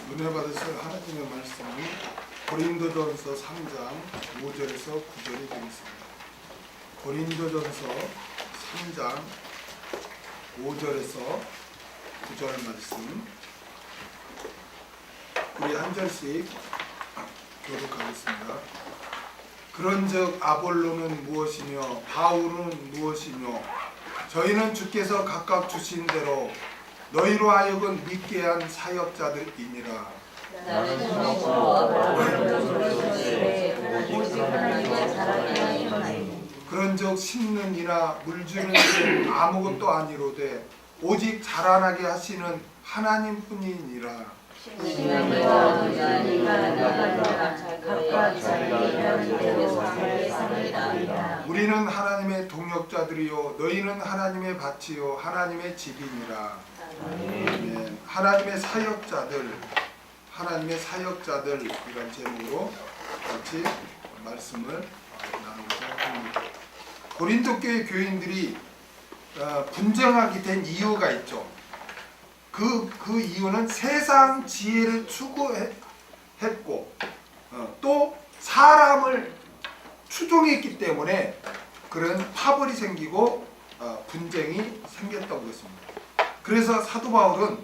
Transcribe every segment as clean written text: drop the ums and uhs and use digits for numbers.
은혜 받으실 하나님의 말씀이 고린도전서 3장 5절에서 9절이 되겠습니다. 고린도전서 3장 5절에서 9절 말씀 우리 한 절씩 교독하겠습니다. 그런즉 아볼로는 무엇이며 바울은 무엇이며 저희는 주께서 각각 주신 대로 너희로 하여금 믿게 한 사역자들이니라. 나는 성령으로 아볼로를 부르시되 오직 하나님의 사랑이 하나님. 그런즉 심는 이나 물주는 일 아무것도 아니로되 오직 자라나게 하시는 하나님뿐이니라. 심령과 물주니가 나가니라 각각 자기가 일하는 대로 살게 삽니다. 우리는 하나님의 동역자들이요 너희는 하나님의 밭이요 하나님의 집이니라. 아멘. 하나님의 사역자들, 하나님의 사역자들 이런 제목으로 같이 말씀을 나누고자 합니다. 고린도 교회 교인들이 분쟁하게 된 이유가 있죠. 그 이유는 세상 지혜를 추구했고 또 사람을 추종했기 때문에 그런 파벌이 생기고 분쟁이 생겼다고 했습니다. 그래서 사도 바울은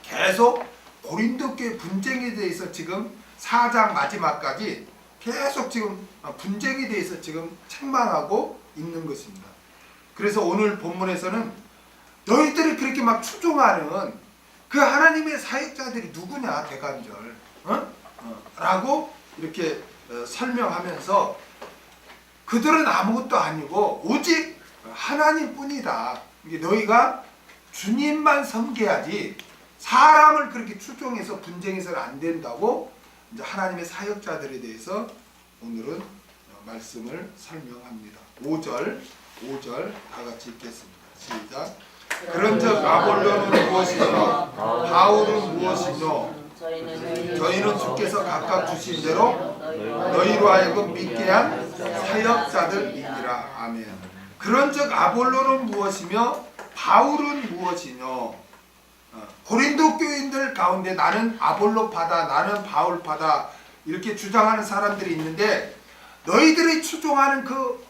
계속 고린도 교회 분쟁에 대해서 지금 4장 마지막까지 계속 지금 분쟁에 대해서 지금 책망하고 있는 것입니다. 그래서 오늘 본문에서는 너희들이 그렇게 막 추종하는 그 하나님의 사역자들이 누구냐 대간절 라고 이렇게 설명하면서 그들은 아무것도 아니고 오직 하나님뿐이다. 이게 너희가 주님만 섬겨야지 사람을 그렇게 추종해서 분쟁해서는 안 된다고 이제 하나님의 사역자들에 대해서 오늘은 말씀을 설명합니다. 5절 다 같이 읽겠습니다. 시작. 그런즉 아볼로는 무엇이며 바울은 무엇이며 저희는 주께서 각각 주신 대로 너희로 하여금 믿게 한 사역자들이니라. 아멘. 그런즉 아볼로는 무엇이며 바울은 무엇이뇨? 고린도 교인들 가운데 나는 아볼로파다, 나는 바울파다 이렇게 주장하는 사람들이 있는데 너희들이 추종하는 그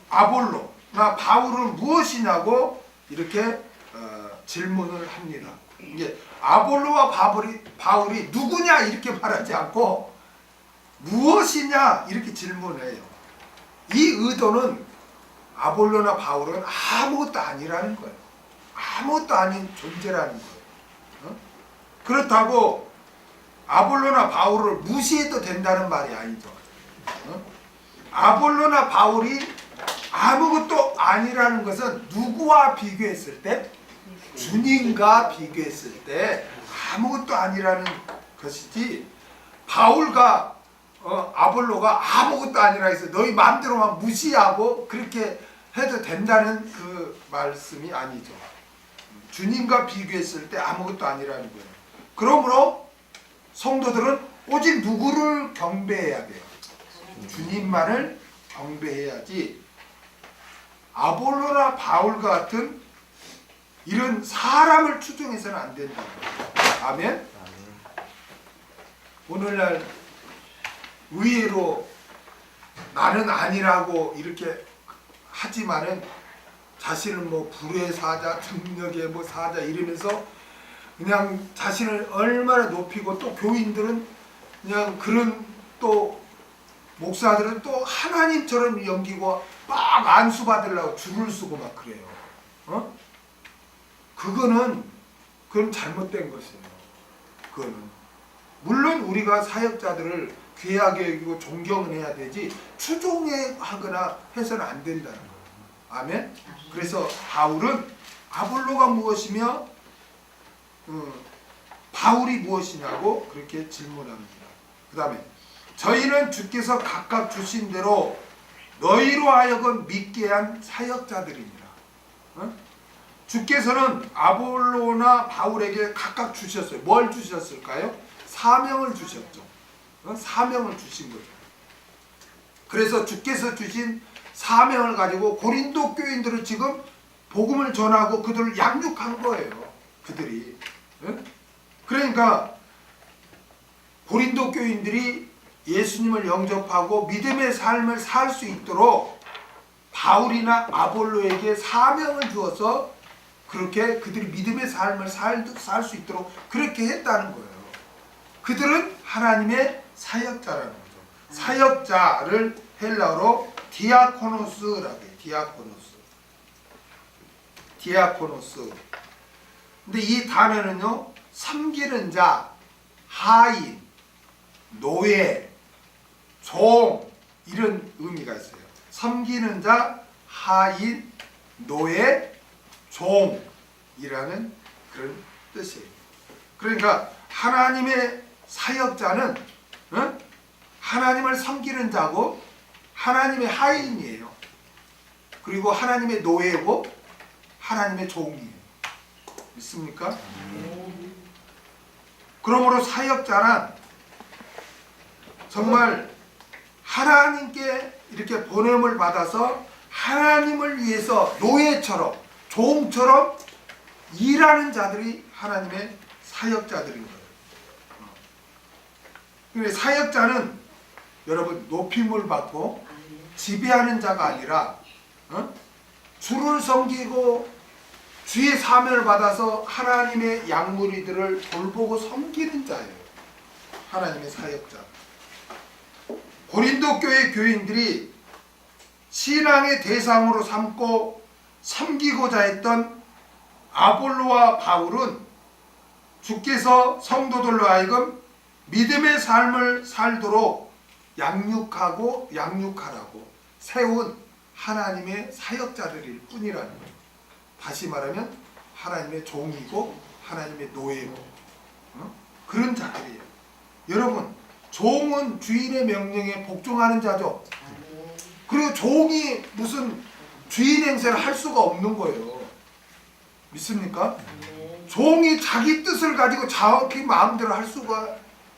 아볼로나 바울은 무엇이냐고 이렇게 질문을 합니다. 이게 아볼로와 바울이 누구냐 이렇게 말하지 않고 무엇이냐 이렇게 질문해요. 이 의도는 아볼로나 바울은 아무것도 아니라는 거예요. 아무것도 아닌 존재라는 거예요. 그렇다고 아볼로나 바울을 무시해도 된다는 말이 아니죠. 아볼로나 바울이 아무것도 아니라는 것은 누구와 비교했을 때? 주님과 비교했을 때 아무것도 아니라는 것이지 바울과 아볼로가 아무것도 아니라 해서 너희 마음대로만 무시하고 그렇게 해도 된다는 그 말씀이 아니죠. 주님과 비교했을 때 아무것도 아니라는 거예요. 그러므로 성도들은 오직 누구를 경배해야 돼요? 주님만을 경배해야지 아볼로나 바울과 같은 이런 사람을 추종해서는 안 된다고. 아멘? 오늘날 의외로 나는 아니라고 이렇게 하지만은 자신을 뭐 불의 사자, 능력의 뭐 사자 이러면서 그냥 자신을 얼마나 높이고 또 교인들은 그냥 그런 또 목사들은 또 하나님처럼 여기고 막 안수 받으려고 줄을 서고 막 그래요. 그건 잘못된 것이에요. 그거는 물론 우리가 사역자들을 귀하게 여기고 존경은 해야 되지 추종하거나 해서는 안 된다는 거예요. 아멘? 그래서 바울은 아볼로가 무엇이며 바울이 무엇이냐고 그렇게 질문합니다. 그 다음에 저희는 주께서 각각 주신 대로 너희로 하여금 믿게 한 사역자들이니라. 주께서는 아볼로나 바울에게 각각 주셨어요. 뭘 주셨을까요? 사명을 주셨죠. 사명을 주신 거죠. 그래서 주께서 주신 사명을 가지고 고린도 교인들을 지금 복음을 전하고 그들을 양육한 거예요. 그들이. 그러니까 고린도 교인들이 예수님을 영접하고 믿음의 삶을 살 수 있도록 바울이나 아볼로에게 사명을 주어서 그렇게 그들이 믿음의 삶을 살 수 있도록 그렇게 했다는 거예요. 그들은 하나님의 사역자라는 거죠. 사역자를 헬라어로 디아코노스라고 해요. 디아코노스. 근데 이 단어는요, 섬기는 자, 하인, 노예, 종 이런 의미가 있어요. 섬기는 자, 하인, 노예, 종이라는 그런 뜻이에요. 그러니까 하나님의 사역자는 하나님을 섬기는 자고 하나님의 하인이에요. 그리고 하나님의 노예고 하나님의 종이에요. 믿습니까? 그러므로 사역자는 정말 하나님께 이렇게 보냄을 받아서 하나님을 위해서 노예처럼 종처럼 일하는 자들이 하나님의 사역자들인 거예요. 그런데 사역자는 여러분 높임을 받고 지배하는 자가 아니라 주를 섬기고 주의 사명을 받아서 하나님의 양무리들을 돌보고 섬기는 자예요. 하나님의 사역자. 고린도 교회 교인들이 신앙의 대상으로 삼고 섬기고자 했던 아볼로와 바울은 주께서 성도들로 하여금 믿음의 삶을 살도록 양육하라고 세운 하나님의 사역자들일 뿐이라는 거예요. 다시 말하면 하나님의 종이고 하나님의 노예고 그런 자들이에요. 여러분, 종은 주인의 명령에 복종하는 자죠. 그리고 종이 무슨 주인 행세를 할 수가 없는 거예요. 믿습니까? 종이 자기 뜻을 가지고 자기 마음대로 할 수가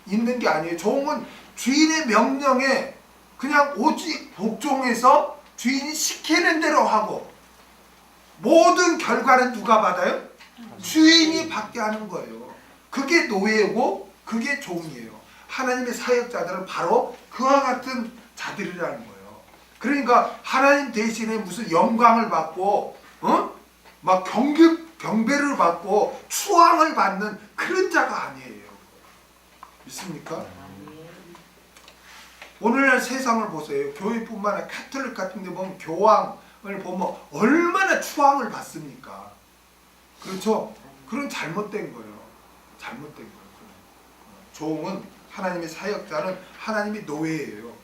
있는 게 아니에요. 종은 주인의 명령에 그냥 오직 복종해서 주인이 시키는 대로 하고 모든 결과는 누가 받아요? 주인이 받게 하는 거예요. 그게 노예고 그게 종이에요. 하나님의 사역자들은 바로 그와 같은 자들이라는 거예요. 그러니까 하나님 대신에 무슨 영광을 받고 막 경배를 받고 추앙을 받는 그런 자가 아니에요. 믿습니까? 오늘날 세상을 보세요. 교회뿐만 아니라 카톨릭 같은 데 보면 교황을 보면 얼마나 추앙을 받습니까? 그렇죠? 그건 잘못된 거예요. 잘못된 거예요. 종은 하나님의 사역자는 하나님의 노예예요.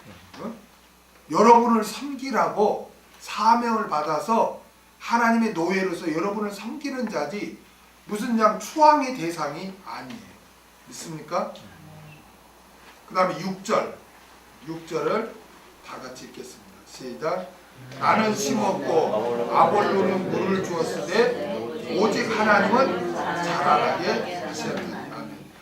여러분을 섬기라고 사명을 받아서 하나님의 노예로서 여러분을 섬기는 자지 무슨 그냥 추앙의 대상이 아니에요. 믿습니까? 그 다음에 6절을 다 같이 읽겠습니다. 시작. 나는 심었고 아볼로는 물을 주었으되 오직 하나님은 자라나게 하셨느니라.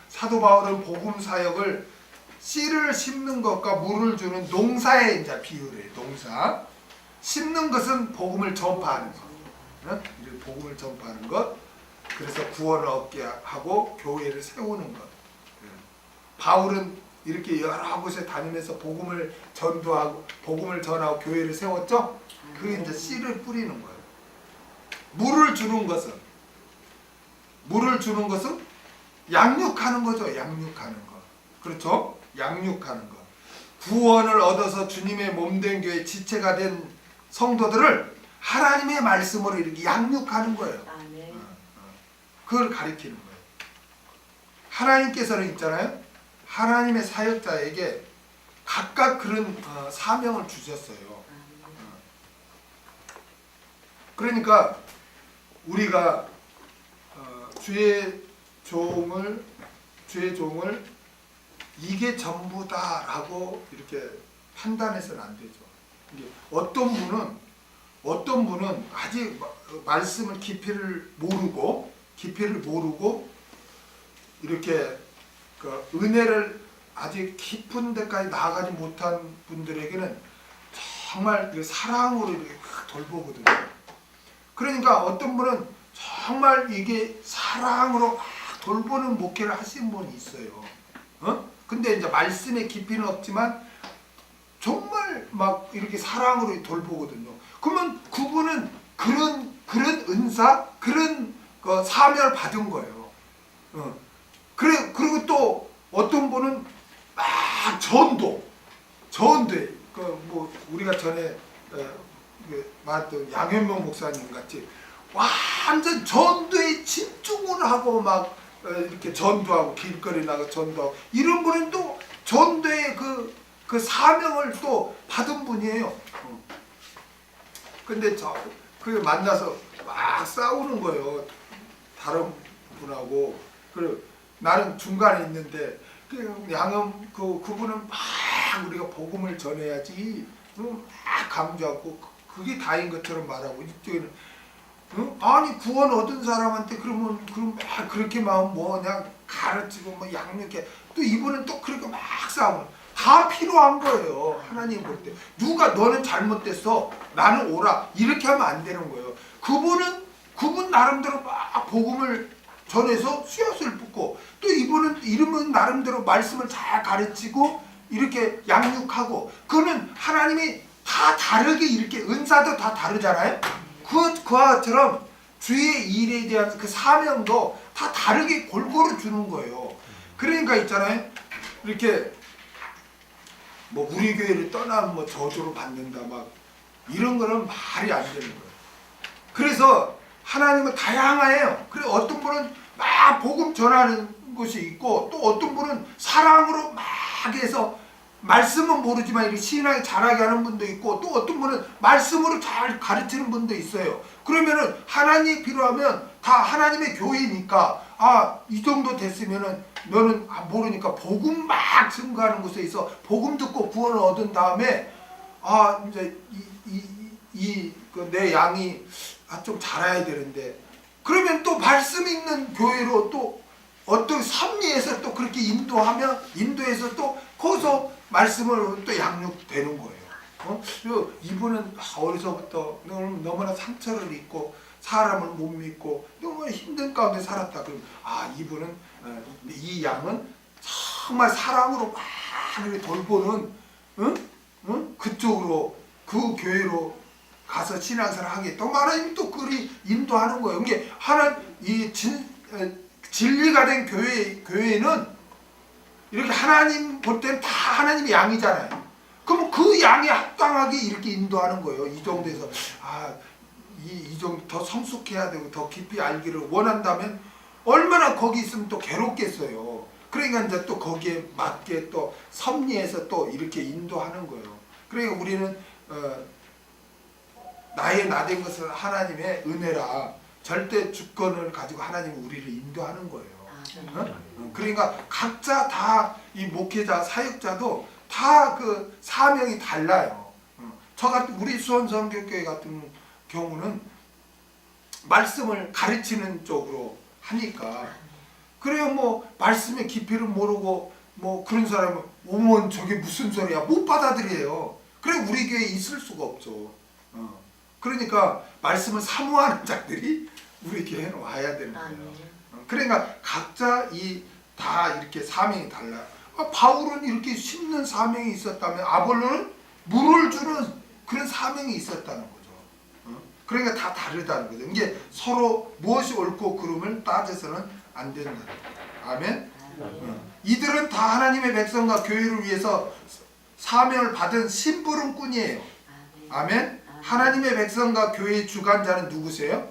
사도 바울은 복음 사역을 씨를 심는 것과 물을 주는 농사에 이제 비유를 해요. 농사. 심는 것은 복음을 전파하는 것. 복음을 전파하는 것. 그래서 구원을 얻게 하고 교회를 세우는 것. 바울은 이렇게 여러 곳에 다니면서 복음을 전도하고 복음을 전하고 교회를 세웠죠. 그게 이제 씨를 뿌리는 거예요. 물을 주는 것은 양육하는 거죠. 양육하는 것. 그렇죠? 양육하는 것. 구원을 얻어서 주님의 몸된 교회 지체가 된 성도들을 하나님의 말씀으로 이렇게 양육하는 거예요. 그걸 가리키는 거예요. 하나님께서는 있잖아요. 하나님의 사역자에게 각각 그런 사명을 주셨어요. 그러니까 우리가 주의 종을 이게 전부다라고 이렇게 판단해서는 안 되죠. 어떤 분은 아직 말씀을 깊이를 모르고 이렇게 그 은혜를 아직 깊은 데까지 나아가지 못한 분들에게는 정말 사랑으로 이렇게 돌보거든요. 그러니까 어떤 분은 정말 이게 사랑으로 막 돌보는 목회를 하신 분이 있어요. 근데 이제 말씀의 깊이는 없지만 정말 막 이렇게 사랑으로 돌보거든요. 그러면 그분은 그런 은사, 그런 사명을 받은 거예요. 그리고 또 어떤 분은 막 전도에 뭐 우리가 전에 말했던 양현명 목사님 같이 완전 전도에 집중을 하고 막 이렇게 전도하고 길거리 나가 전도하고 이런 분은 또 전도의 그 사명을 또 받은 분이에요. 근데 그 만나서 막 싸우는 거예요. 다른 분하고. 그리고 나는 중간에 있는데 그분은 막 우리가 복음을 전해야지 막 강조하고 그게 다인 것처럼 말하고 이쪽에는 아니 구원 얻은 사람한테 그럼 막 그렇게 막 그냥 가르치고 뭐 양육해 또 이분은 또 그렇게 막 싸우고 다 필요한 거예요. 하나님 볼 때 누가 너는 잘못됐어 나는 오라 이렇게 하면 안 되는 거예요. 그분 나름대로 막 복음을 전해서 씨앗을 붓고 또 이름은 나름대로 말씀을 잘 가르치고 이렇게 양육하고 그거는 하나님이 다 다르게 이렇게 은사도 다 다르잖아요. 그와처럼 주의 일에 대한 그 사명도 다 다르게 골고루 주는 거예요. 그러니까 있잖아요. 이렇게 뭐 우리 교회를 떠나면 뭐 저주로 받는다 막 이런 거는 말이 안 되는 거예요. 그래서 하나님은 다양해요. 그래 어떤 분은 막 복음 전하는 것이 있고 또 어떤 분은 사랑으로 막 해서 말씀은 모르지만 이렇게 신앙이 잘하게 하는 분도 있고 또 어떤 분은 말씀으로 잘 가르치는 분도 있어요. 그러면은 하나님이 필요하면 다 하나님의 교회니까 이 정도 됐으면은 너는 모르니까 복음 막 증거하는 곳에 있어 복음 듣고 구원을 얻은 다음에 이제 내 양이 좀 자라야 되는데 그러면 또 말씀 있는 교회로 또 어떤 섭리에서 또 그렇게 인도해서 또 거기서 말씀을 또 양육되는 거예요. 이분은 어려서부터 너무나 상처를 입고 사람을 못 믿고 너무 힘든 가운데 살았다. 그럼 이분은 이 양은 정말 사랑으로 막 이렇게 돌보는 그쪽으로 그 교회로 가서 신앙생활 하겠다. 하나님이 또 그리 인도하는 거예요. 이게 진리가 된 교회는 이렇게 하나님 볼 때는 다 하나님의 양이잖아요. 그럼 그 양에 합당하게 이렇게 인도하는 거예요. 이 정도에서 이 정도 더 성숙해야 되고 더 깊이 알기를 원한다면 얼마나 거기 있으면 또 괴롭겠어요. 그러니까 이제 또 거기에 맞게 또 섭리해서 또 이렇게 인도하는 거예요. 그러니까 우리는 나의 나된 것은 하나님의 은혜라 절대 주권을 가지고 하나님이 우리를 인도하는 거예요. 그러니까 각자 다 이 목회자 사역자도 다 그 사명이 달라요. 저 같은 우리 수원성교회 같은 경우는 말씀을 가르치는 쪽으로 하니까 그래요. 뭐 말씀의 깊이를 모르고 뭐 그런 사람은 오면 저게 무슨 소리야 못 받아들여요. 그래 우리 교회에 있을 수가 없죠. 그러니까 말씀을 사모하는 자들이 우리 교회는 와야 되는 거예요. 그러니까 각자 다 이렇게 사명이 달라. 바울은 이렇게 심는 사명이 있었다면 아볼로는 물을 주는 그런 사명이 있었다는 거죠. 그러니까 다 다르다는 거죠. 이게 서로 무엇이 옳고 그름을 따져서는 안 된다. 아멘. 이들은 다 하나님의 백성과 교회를 위해서 사명을 받은 심부름꾼이에요. 아멘. 하나님의 백성과 교회의 주관자는 누구세요?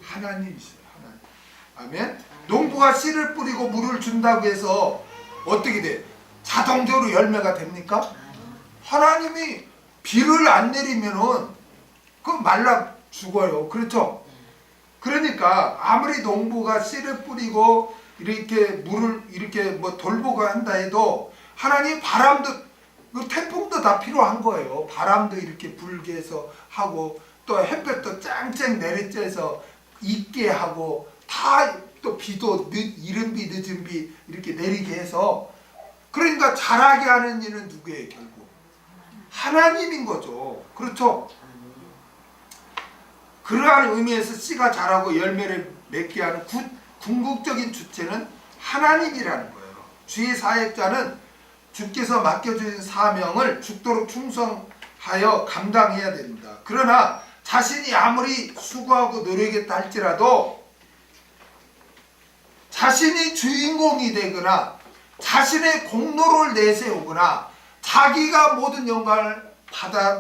하나님이세요. 하나님. 아멘. 농부가 씨를 뿌리고 물을 준다고 해서 어떻게 돼? 자동적으로 열매가 됩니까? 하나님이 비를 안 내리면은 그건 말라 죽어요. 그렇죠? 그러니까 아무리 농부가 씨를 뿌리고 이렇게 물을 이렇게 뭐 돌보고 한다 해도 하나님 바람도 태풍도 다 필요한 거예요. 바람도 이렇게 불게 해서 하고 또 햇볕도 짱짱 내리쬐서 있게 하고 다 또 비도 이른 비 늦은 비 이렇게 내리게 해서 그러니까 자라게 하는 일은 누구예요? 결국 하나님인 거죠. 그렇죠? 그러한 의미에서 씨가 자라고 열매를 맺게 하는 궁극적인 주체는 하나님이라는 거예요. 주의 사역자는 주께서 맡겨주신 사명을 죽도록 충성하여 감당해야 됩니다. 그러나 자신이 아무리 수고하고 노력했다 할지라도 자신이 주인공이 되거나 자신의 공로를 내세우거나 자기가 모든 영광을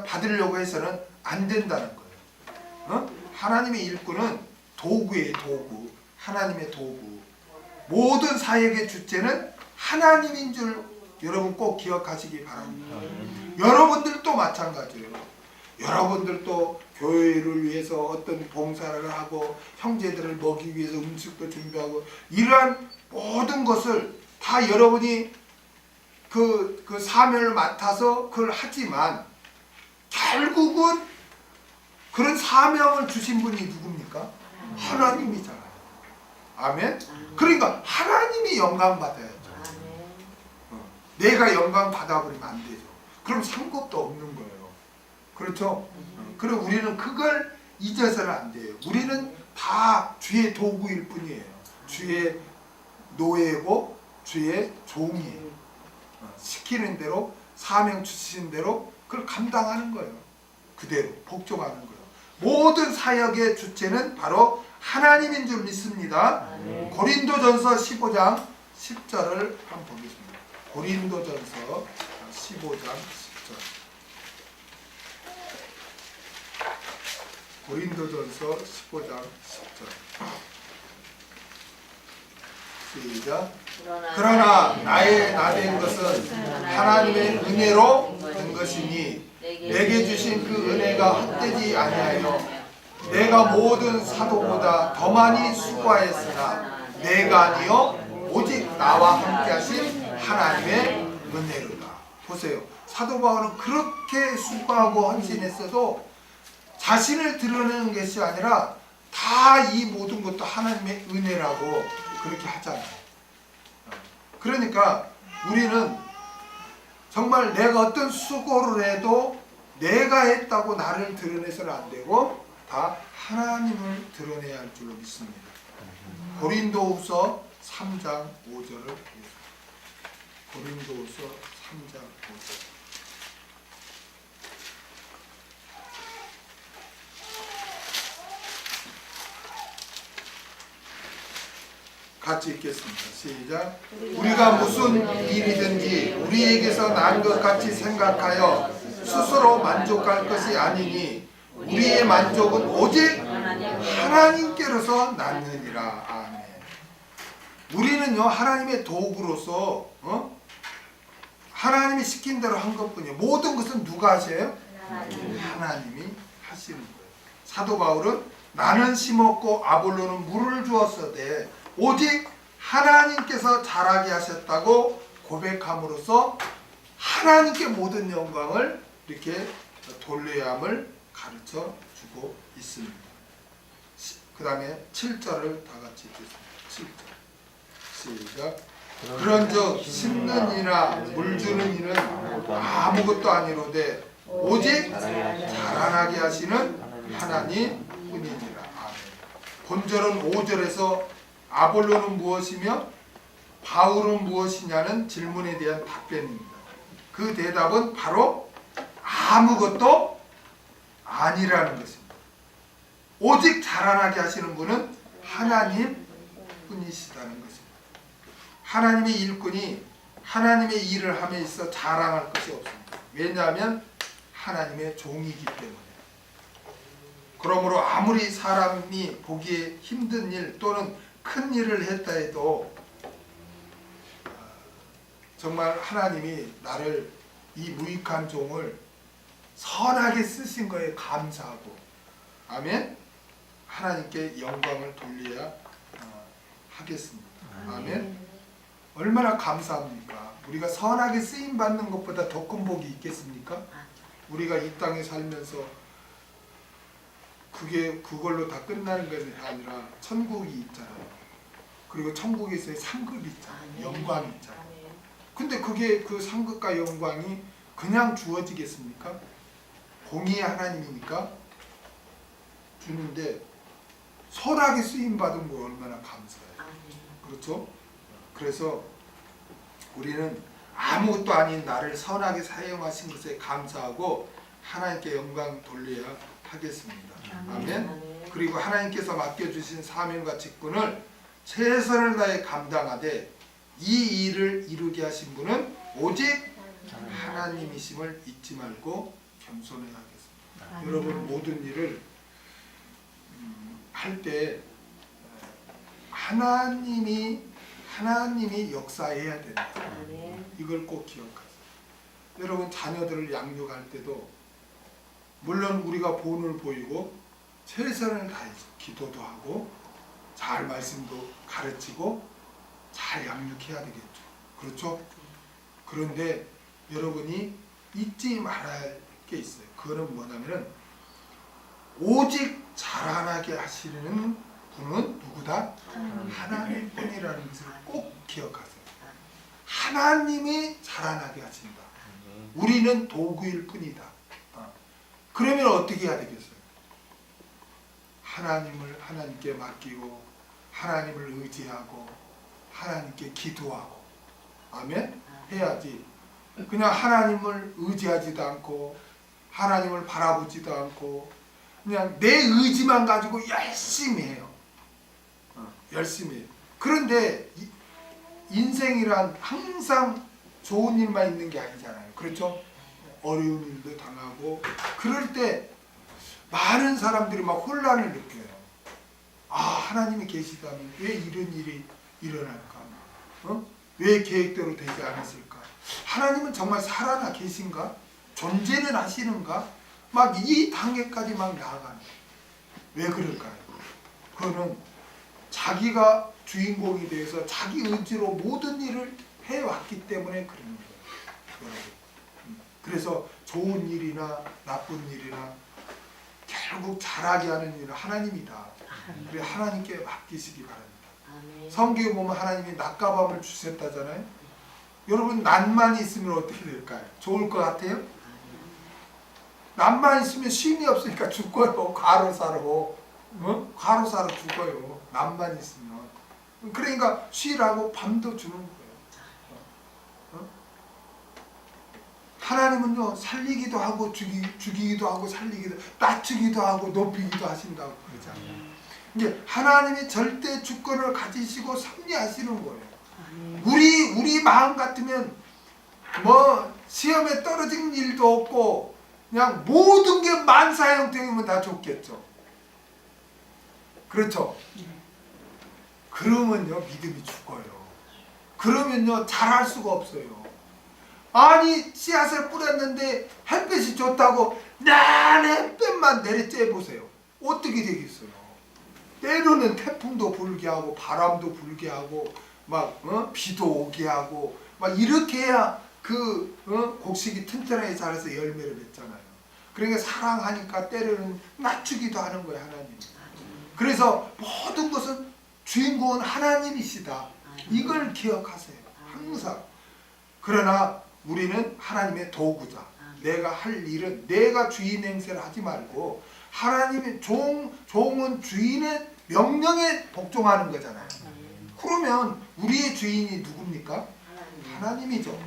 받으려고 해서는 안 된다는 거예요. 하나님의 일꾼은 도구예요. 도구. 하나님의 도구. 모든 사역의 주체는 하나님인 줄 여러분 꼭 기억하시기 바랍니다. 여러분들도 마찬가지예요. 여러분들도 교회를 위해서 어떤 봉사를 하고 형제들을 먹이기 위해서 음식도 준비하고 이러한 모든 것을 다 여러분이 그 사명을 맡아서 그걸 하지만 결국은 그런 사명을 주신 분이 누굽니까? 하나님이잖아요. 아멘? 그러니까 하나님이 영광 받아야죠. 내가 영광 받아버리면 안 되죠. 그럼 상급도 없는 거예요. 그렇죠? 그럼 우리는 그걸 잊어서는 안 돼요. 우리는 다 주의 도구일 뿐이에요. 주의 노예고 주의 종이에요. 시키는 대로 사명 주신 대로 그걸 감당하는 거예요. 그대로 복종하는 거예요. 모든 사역의 주체는 바로 하나님인 줄 믿습니다. 고린도전서 15장 10절을 한번 보겠습니다. 고린도전서 15장 10절. 고린도전서 15장 10절. 시작. 그러나 나의 나된 것은 하나님의 은혜로 된 것이니 내게 주신 그 은혜가 헛되지 아니하여 내가 모든 사도보다 더 많이 수고하였으나 내가 아니요 오직 나와 함께 하신 하나님의 은혜로다. 보세요. 사도 바울은 그렇게 수고하고 헌신했어도 자신을 드러내는 것이 아니라 다 이 모든 것도 하나님의 은혜라고 그렇게 하잖아요. 그러니까 우리는 정말 내가 어떤 수고를 해도 내가 했다고 나를 드러내서는 안 되고 다 하나님을 드러내야 할 줄로 믿습니다. 고린도후서 3장 5절을 보겠습니다. 고린도후서 3장 5절. 같이 읽겠습니다. 시작. 우리가 무슨 일이든지 우리에게서 난 것 같이 생각하여 스스로 만족할 것이 아니니 우리의 만족은 오직 하나님께로서 났느니라. 아멘. 우리는요 하나님의 도구로서 하나님이 시킨 대로 한 것뿐이에요. 모든 것은 누가 하셔요? 하나님이 하시는 거예요. 사도 바울은 나는 심었고 아볼로는 물을 주었으되 오직 하나님께서 자라게 하셨다고 고백함으로써 하나님께 모든 영광을 이렇게 돌려야 함을 가르쳐 주고 있습니다. 그 다음에 7절을 다 같이 읽겠습니다. 7절 시작. 그런즉 심는 이나 물 주는 이는 아무것도 아니로되 오직 자라나게 하시는 하나님 뿐이니라. 아멘. 본절은 5절에서 아볼로는 무엇이며 바울은 무엇이냐는 질문에 대한 답변입니다. 그 대답은 바로 아무것도 아니라는 것입니다. 오직 자라나게 하시는 분은 하나님 뿐이시다는 것입니다. 하나님의 일꾼이 하나님의 일을 함에 있어 자랑할 것이 없습니다. 왜냐하면 하나님의 종이기 때문에. 그러므로 아무리 사람이 보기에 힘든 일 또는 큰 일을 했다 해도 정말 하나님이 나를 이 무익한 종을 선하게 쓰신 거에 감사하고 아멘. 하나님께 영광을 돌려야 하겠습니다. 아멘. 얼마나 감사합니까? 우리가 선하게 쓰임 받는 것보다 더 큰 복이 있겠습니까? 우리가 이 땅에 살면서 그걸로 다 끝나는 것이 아니라 천국이 있잖아요. 그리고 천국에서의 상급이 있잖아요. 영광이 있잖아요. 근데 그게 그 상급과 영광이 그냥 주어지겠습니까? 공의의 하나님이니까 주는데 선하게 쓰임 받은 거 얼마나 감사해요. 그렇죠? 그래서 우리는 아무것도 아닌 나를 선하게 사용하신 것에 감사하고 하나님께 영광 돌려야 하겠습니다. 아멘. 그리고 하나님께서 맡겨주신 사명과 직분을 최선을 다해 감당하되 이 일을 이루게 하신 분은 오직 하나님이심을 잊지 말고 겸손해야 하겠습니다. 여러분 모든 일을 할 때 하나님이 역사해야 된다. 이걸 꼭 기억하세요. 여러분 자녀들을 양육할 때도 물론 우리가 본을 보이고 최선을 다해서 기도도 하고 잘 말씀도 가르치고 잘 양육해야 되겠죠. 그렇죠? 그런데 여러분이 잊지 말아야 할 게 있어요. 그거는 뭐냐면은 오직 자라나게 하시는 분은 누구다? 하나님뿐이라는 것을 꼭 기억하세요. 하나님이 자라나게 하신다. 우리는 도구일 뿐이다. 그러면 어떻게 해야 되겠어요? 하나님을 하나님께 맡기고 하나님을 의지하고 하나님께 기도하고 아멘? 해야지. 그냥 하나님을 의지하지도 않고 하나님을 바라보지도 않고 그냥 내 의지만 가지고 열심히 해요. 열심히 해요. 그런데 인생이란 항상 좋은 일만 있는 게 아니잖아요. 그렇죠? 어려운 일도 당하고 그럴 때 많은 사람들이 막 혼란을 느껴요. 아, 하나님이 계시다면 왜 이런 일이 일어날까? 왜 계획대로 되지 않았을까? 하나님은 정말 살아나 계신가? 존재는 하시는가? 막 이 단계까지 막 나아가는 거예요. 왜 그럴까요? 그거는 자기가 주인공이 되어서 자기 의지로 모든 일을 해왔기 때문에 그런 거예요. 여러분. 그래서 좋은 일이나 나쁜 일이나 결국 잘하게 하는 일은 하나님이다. 그래 하나님께 맡기시기 바랍니다. 성경에 보면 하나님이 낮과 밤을 주셨다잖아요. 여러분 낮만 있으면 어떻게 될까요? 좋을 것 같아요? 낮만 있으면 쉼이 없으니까 죽어요. 과로사로. 과로사로 죽어요. 낮만 있으면. 그러니까 쉬라고 밤도 주는 거예요. 하나님은요 살리기도 하고 죽이기도 하고 살리기도 낮추기도 하고 높이기도 하신다고 그러잖아요. 이제 하나님이 절대 주권을 가지시고 섭리하시는 거예요. 우리 마음 같으면 뭐 시험에 떨어진 일도 없고 그냥 모든 게 만사형통이면 다 좋겠죠. 그렇죠? 그러면요 믿음이 죽어요. 그러면요 잘할 수가 없어요. 아니 씨앗을 뿌렸는데 햇빛이 좋다고 난 햇빛만 내리쬐 보세요. 어떻게 되겠어요? 때로는 태풍도 불게 하고 바람도 불게 하고 막 비도 오게 하고 막 이렇게 해야 그 곡식이 튼튼하게 자라서 열매를 맺잖아요. 그러니까 사랑하니까 때로는 낮추기도 하는 거예요. 하나님. 그래서 모든 것은 주인공은 하나님이시다. 이걸 기억하세요. 항상. 그러나 우리는 하나님의 도구자. 내가 할 일은 내가 주인 행세를 하지 말고 하나님의 종은 주인의 명령에 복종하는 거잖아요. 그러면 우리의 주인이 누굽니까? 하나님이죠.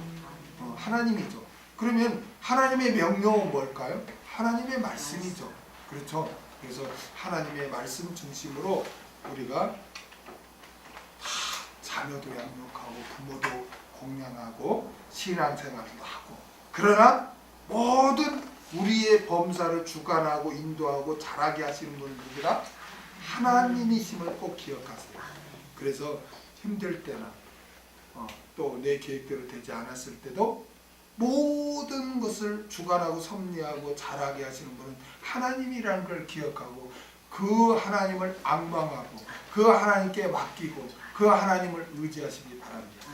하나님이죠. 그러면 하나님의 명령은 뭘까요? 하나님의 말씀이죠. 그렇죠? 그래서 하나님의 말씀 중심으로 우리가 자녀도 양육하고 부모도 공양하고 신앙생활도 하고 그러나 모든 우리의 범사를 주관하고 인도하고 잘하게 하시는 분은 누구라? 하나님이심을 꼭 기억하세요. 그래서 힘들 때나 또 내 계획대로 되지 않았을 때도 모든 것을 주관하고 섭리하고 잘하게 하시는 분은 하나님이라는 걸 기억하고 그 하나님을 앙망하고 그 하나님께 맡기고 그 하나님을 의지하시기 바랍니다.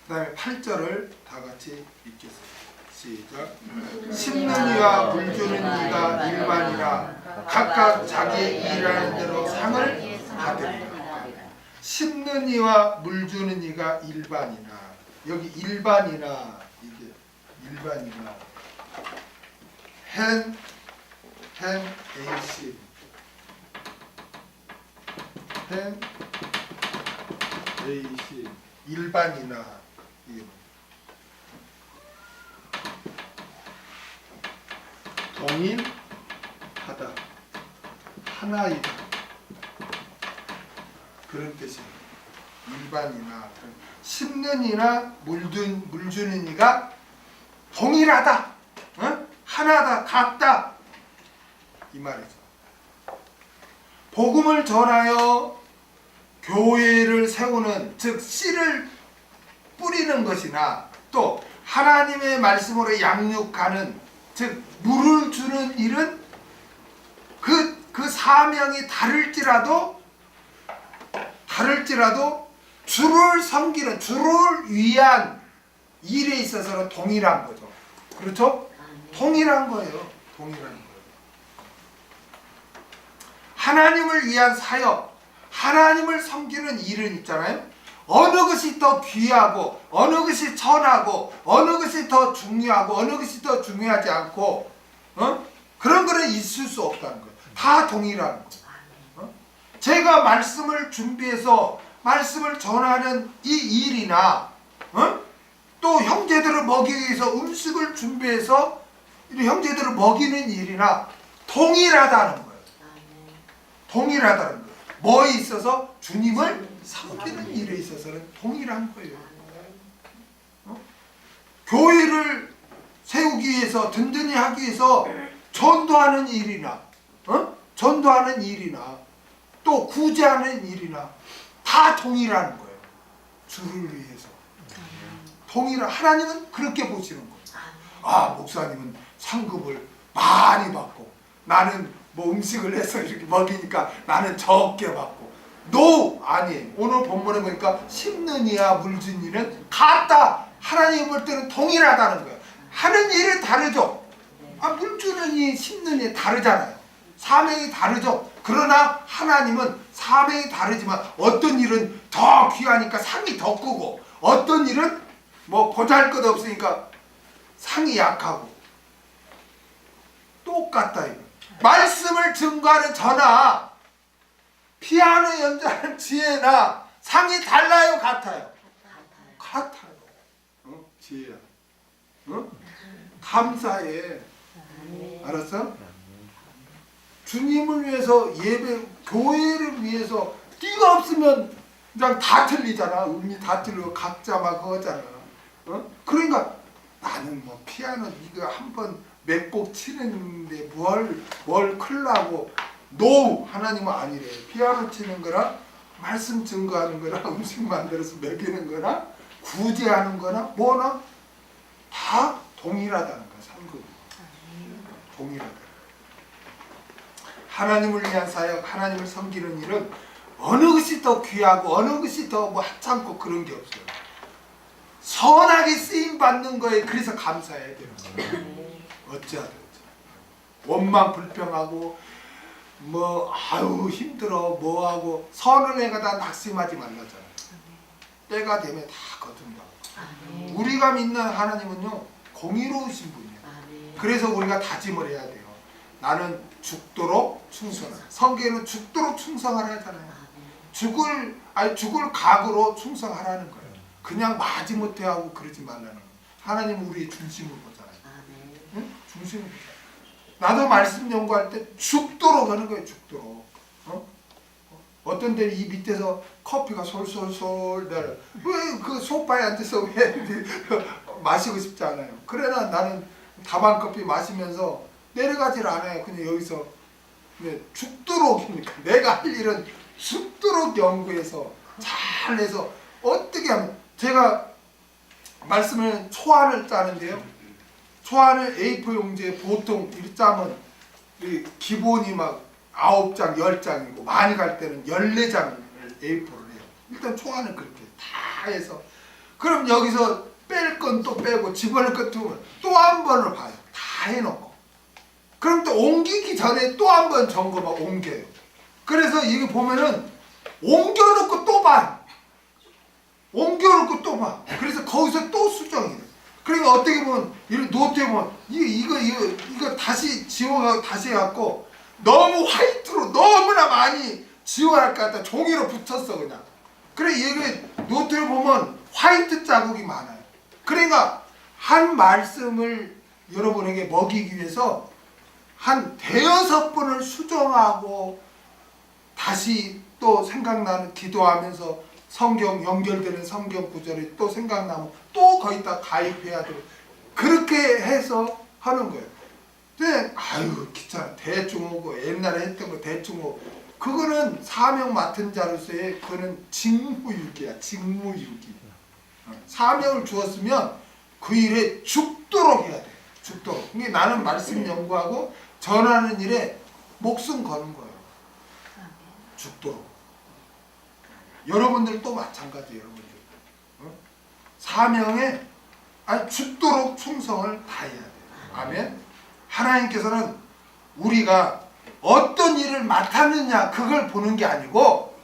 그 다음에 8절을 다 같이 읽겠습니다. 시작. 심는 이와 물 주는 이가 일반이라 각각 자기 일하는 대로 상을 받으리라. 심는 이와 물 주는 이가 일반이나 여기 일반이나 이게 일반이나 헨 에이시 헨 에이시 일반이나 동일하다, 하나이다, 그런 뜻이에요. 일반이나 심는 이나 물 주는 이가 동일하다, 하나다, 같다, 이 말이죠. 복음을 전하여 교회를 세우는, 즉 씨를 뿌리는 것이나 또 하나님의 말씀으로 양육하는, 즉 물을 주는 일은 그 사명이 다를지라도 주를 섬기는, 주를 위한 일에 있어서는 동일한 거죠. 그렇죠? 동일한 거예요. 동일한 거예요. 하나님을 위한 사역, 하나님을 섬기는 일은 있잖아요. 어느 것이 더 귀하고 어느 것이 천하고 어느 것이 더 중요하고 어느 것이 더 중요하지 않고 그런 거는 있을 수 없다는 거예요. 다 동일한 거예요. 제가 말씀을 준비해서 말씀을 전하는 이 일이나 또 형제들을 먹이기 위해서 음식을 준비해서 형제들을 먹이는 일이나 동일하다는 거예요. 동일하다는 거예요. 뭐에 있어서? 주님을 섬기는 일에 있어서는 동일한 거예요. 교회를 세우기 위해서, 든든히 하기 위해서 전도하는 일이나 또 구제하는 일이나 다 동일한 거예요. 주를 위해서. 하나님은 그렇게 보시는 거예요. 아, 목사님은 상급을 많이 받고 나는 뭐 음식을 해서 이렇게 먹이니까 나는 적게 받고. 아니에요. 오늘 본문에 보니까 심는 이와 물 주는 이는 같다. 하나님 볼 때는 동일하다는 거예요. 하는 일이 다르죠. 물 주는 이, 심는 이 다르잖아요. 사명이 다르죠. 그러나 하나님은 사명이 다르지만 어떤 일은 더 귀하니까 상이 더 크고 어떤 일은 뭐 보잘것없으니까 상이 약하고 똑같다 이거. 말씀을 증거하는 저나 피아노 연주하는 지혜나 상이 달라요, 같아요? 같아요. 지혜야. 감사해. 알았어? 주님을 위해서 예배, 교회를 위해서 네가 없으면 그냥 다 틀리잖아. 음이 다 틀리고 각자 막 그거잖아. 그러니까 나는 뭐 피아노 이거 한번 몇 곡 치는데 뭘 클라고. 하나님은 아니래. 피아노 치는 거나 말씀 증거하는 거나 음식 만들어서 먹이는 거나 구제하는 거나 뭐나 다 동일하다는 거야. 상급이 동일하다. 하나님을 위한 사역, 하나님을 섬기는 일은 어느 것이 더 귀하고 어느 것이 더 뭐 하찮고 그런 게 없어요. 선하게 쓰임 받는 거에 그래서 감사해야 되는 거예요. 어찌하든지 원망 불평하고 뭐 아유 힘들어 뭐하고 선을 해가다 낙심하지 말라잖아요. 때가 되면 다 거둔다고. 우리가 믿는 하나님은요 공의로우신 분이에요. 그래서 우리가 다짐을 해야 돼요. 나는 죽도록 충성하라. 성경에는 죽도록 충성하라 하잖아요. 죽을 각오로 충성하라는 거예요. 그냥 마지못해 하고 그러지 말라는 거예요. 하나님은 우리의 중심을 보잖아요. 응? 중심을 보잖아요. 나도 말씀 연구할 때 죽도록 하는 거예요. 죽도록. 어떤 데는 이 밑에서 커피가 솔솔솔 내려. 왜 그 소파에 앉아서 왜 마시고 싶지 않아요. 그러나 나는 다방 커피 마시면서 내려가질 않아요. 그냥 여기서 죽도록이니까 내가 할 일은 죽도록 연구해서 잘해서 어떻게 하면 제가 말씀을 초안을 짜는데요. 초안을 A4 용지에 보통 이렇게 짜면 기본이 막 9장, 10장이고 많이 갈 때는 14장을 A4를 해요. 일단 초안을 그렇게 다 해서 그럼 여기서 뺄 건 또 빼고 집어넣을 건 또 한 번을 봐요. 다 해놓고 그럼 또 옮기기 전에 또 한 번 점검하고 옮겨요. 그래서 이거 보면은 옮겨놓고 또 봐. 옮겨놓고 또 봐. 그래서 거기서 또 수정이 돼. 그러니까 어떻게 보면 이런 노트에 보면 이거 다시 지워가고 다시 해갖고 너무 화이트로 너무나 많이 지워야 할 것 같다. 종이로 붙였어 그냥. 그래 이게 노트를 보면 보면 화이트 자국이 많아요. 그러니까 한 말씀을 여러분에게 먹이기 위해서 한 대여섯 번을 수정하고 다시 또 생각나는 기도하면서 성경 연결되는 성경 구절이 또 생각나면 또 거기다 가입해야 되고 그렇게 해서 하는 거예요. 근데 아유 귀찮아 대충 오고 옛날에 했던 거 대충 오고 그거는 사명 맡은 자로서의 그거는 직무유기야. 직무유기. 사명을 주었으면 그 일에 죽도록 해야 돼. 죽도록. 이게 나는 말씀 연구하고 전하는 일에 목숨 거는 거예요. 죽도록. 여러분들도 마찬가지예요. 여러분들. 사명에 죽도록 충성을 다해야 돼요. 아멘. 하나님께서는 우리가 어떤 일을 맡았느냐 그걸 보는 게 아니고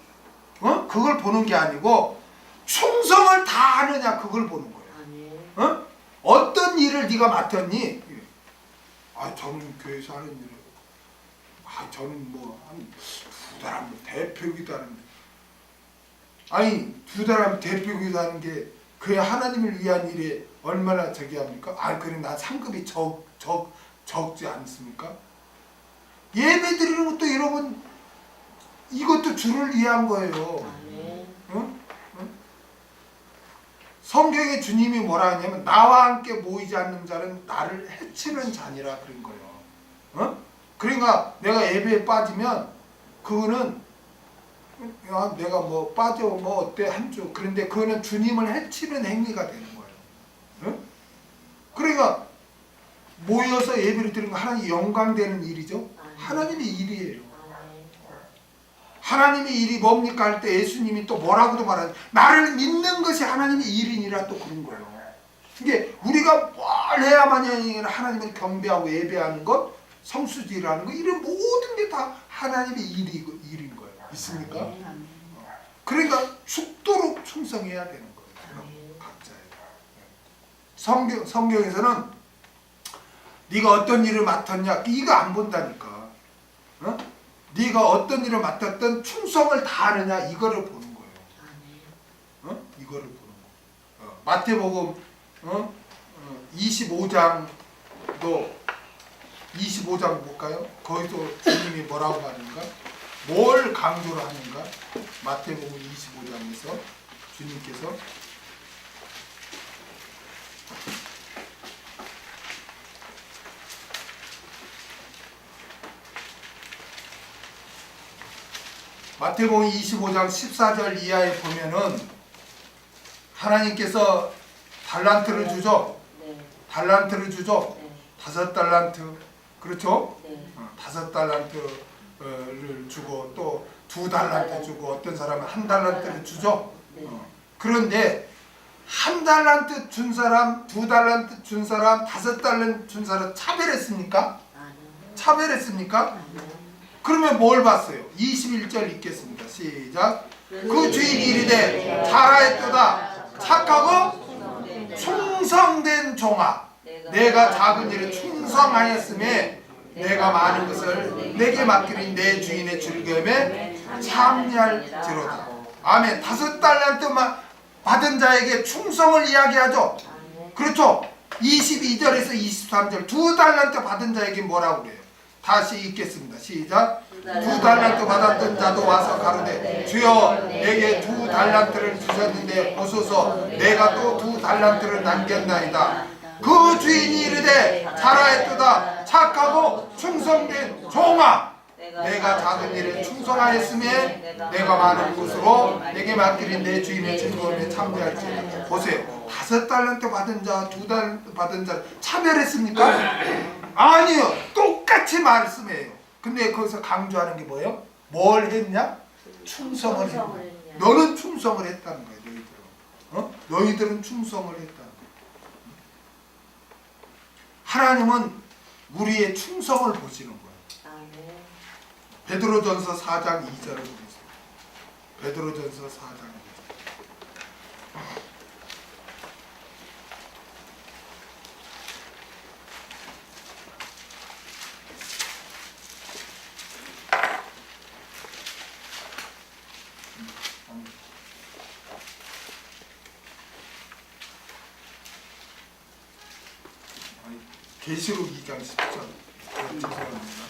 그걸 보는 게 아니고 충성을 다하느냐 그걸 보는 거예요. 어떤 일을 네가 맡았니? 저는 교회에서 하는 일을 저는 뭐 한 두 달 하면 대표기도 하는데 두 달 하면 대표기도 하는 게 그게 하나님을 위한 일에 얼마나 저기 합니까? 그래 난 상급이 적지 않습니까? 예배 드리는 것도 여러분 이것도 주를 위한 거예요. 성경에 주님이 뭐라 하냐면 나와 함께 모이지 않는 자는 나를 해치는 자니라 그런 거예요. 그러니까 내가 예배에 빠지면 그거는 내가 뭐 빠져 뭐 어때 한 주 그런데 그거는 주님을 해치는 행위가 되는 거예요. 그러니까 모여서 예배를 드리는 거 하나님 영광되는 일이죠. 하나님의 일이에요. 하나님의 일이 뭡니까 할 때 예수님이 또 뭐라고도 말하죠. 나를 믿는 것이 하나님의 일이니라 또 그런 거예요. 이게 우리가 뭘 해야만이 하나님을 경배하고 예배하는 것, 성수지라는 거 이런 모든 게 다 하나님의 일인 거예요. 있습니까? 그러니까 죽도록 충성해야 되는 거예요. 각자예요. 성경에서는 네가 어떤 일을 맡았냐 이거 안 본다니까. 네가 어떤 일을 맡았든 충성을 다하느냐 이거를 보는 거예요. 이거를 보는 거. 마태복음 25장도 25장 볼까요? 거기서 주님이 뭐라고 하는가? 뭘 강조를 하는가? 마태복음 25장에서 주님께서 마태복음 25장 14절 이하에 보면은 하나님께서 달란트를 주죠. 달란트를 주죠. 5달란트 그렇죠? 5달란트를 주고 또 2달란트 주고 어떤 사람은 1달란트를 주죠. 그런데 1달란트 준 사람, 2달란트 준 사람, 5달란트 준 사람 차별했습니까? 차별했습니까? 그러면 뭘 봤어요? 21절 읽겠습니다. 시작. 그 주인 이르되 잘하였도다 착하고 충성된 종아 내가 작은 일에 충성하였음에 내가 많은 것을 내게 맡기린 내 주인의 즐거움에 참여할지로다. 아멘. 5달란트만 받은 자에게 충성을 이야기하죠. 그렇죠. 22절에서 23절 2달란트 받은 자에게 뭐라고 그래요? 다시 읽겠습니다. 시작. 2달란트 받았던 자도 와서 가로되 주여 내게 2달란트를 주셨는데 보소서 내가 또 2달란트를 남겼나이다. 그 주인이 이르되 잘하였도다 착하고 충성된 종아 내가 작은 일에 충성하였음에 내가 많은 것으로 내게 맡기린 내 주인의 즐거움에 참여할지어다. 보세요. 5달란트 받은 자 2달란트 받은 자 차별했습니까? 아니요. 똑같이 말씀해요. 근데 거기서 강조하는 게 뭐예요? 뭘 했냐? 충성을 했냐. 너는 충성을 했다는 거예요. 너희들은. 너희들은 충성을 했다는 거예요. 하나님은 우리의 충성을 보시는 거예요. 베드로전서 4장 2절을 보겠습니다. 베드로전서 4장 2절. 계시록 2장 10절. 죄송합니다.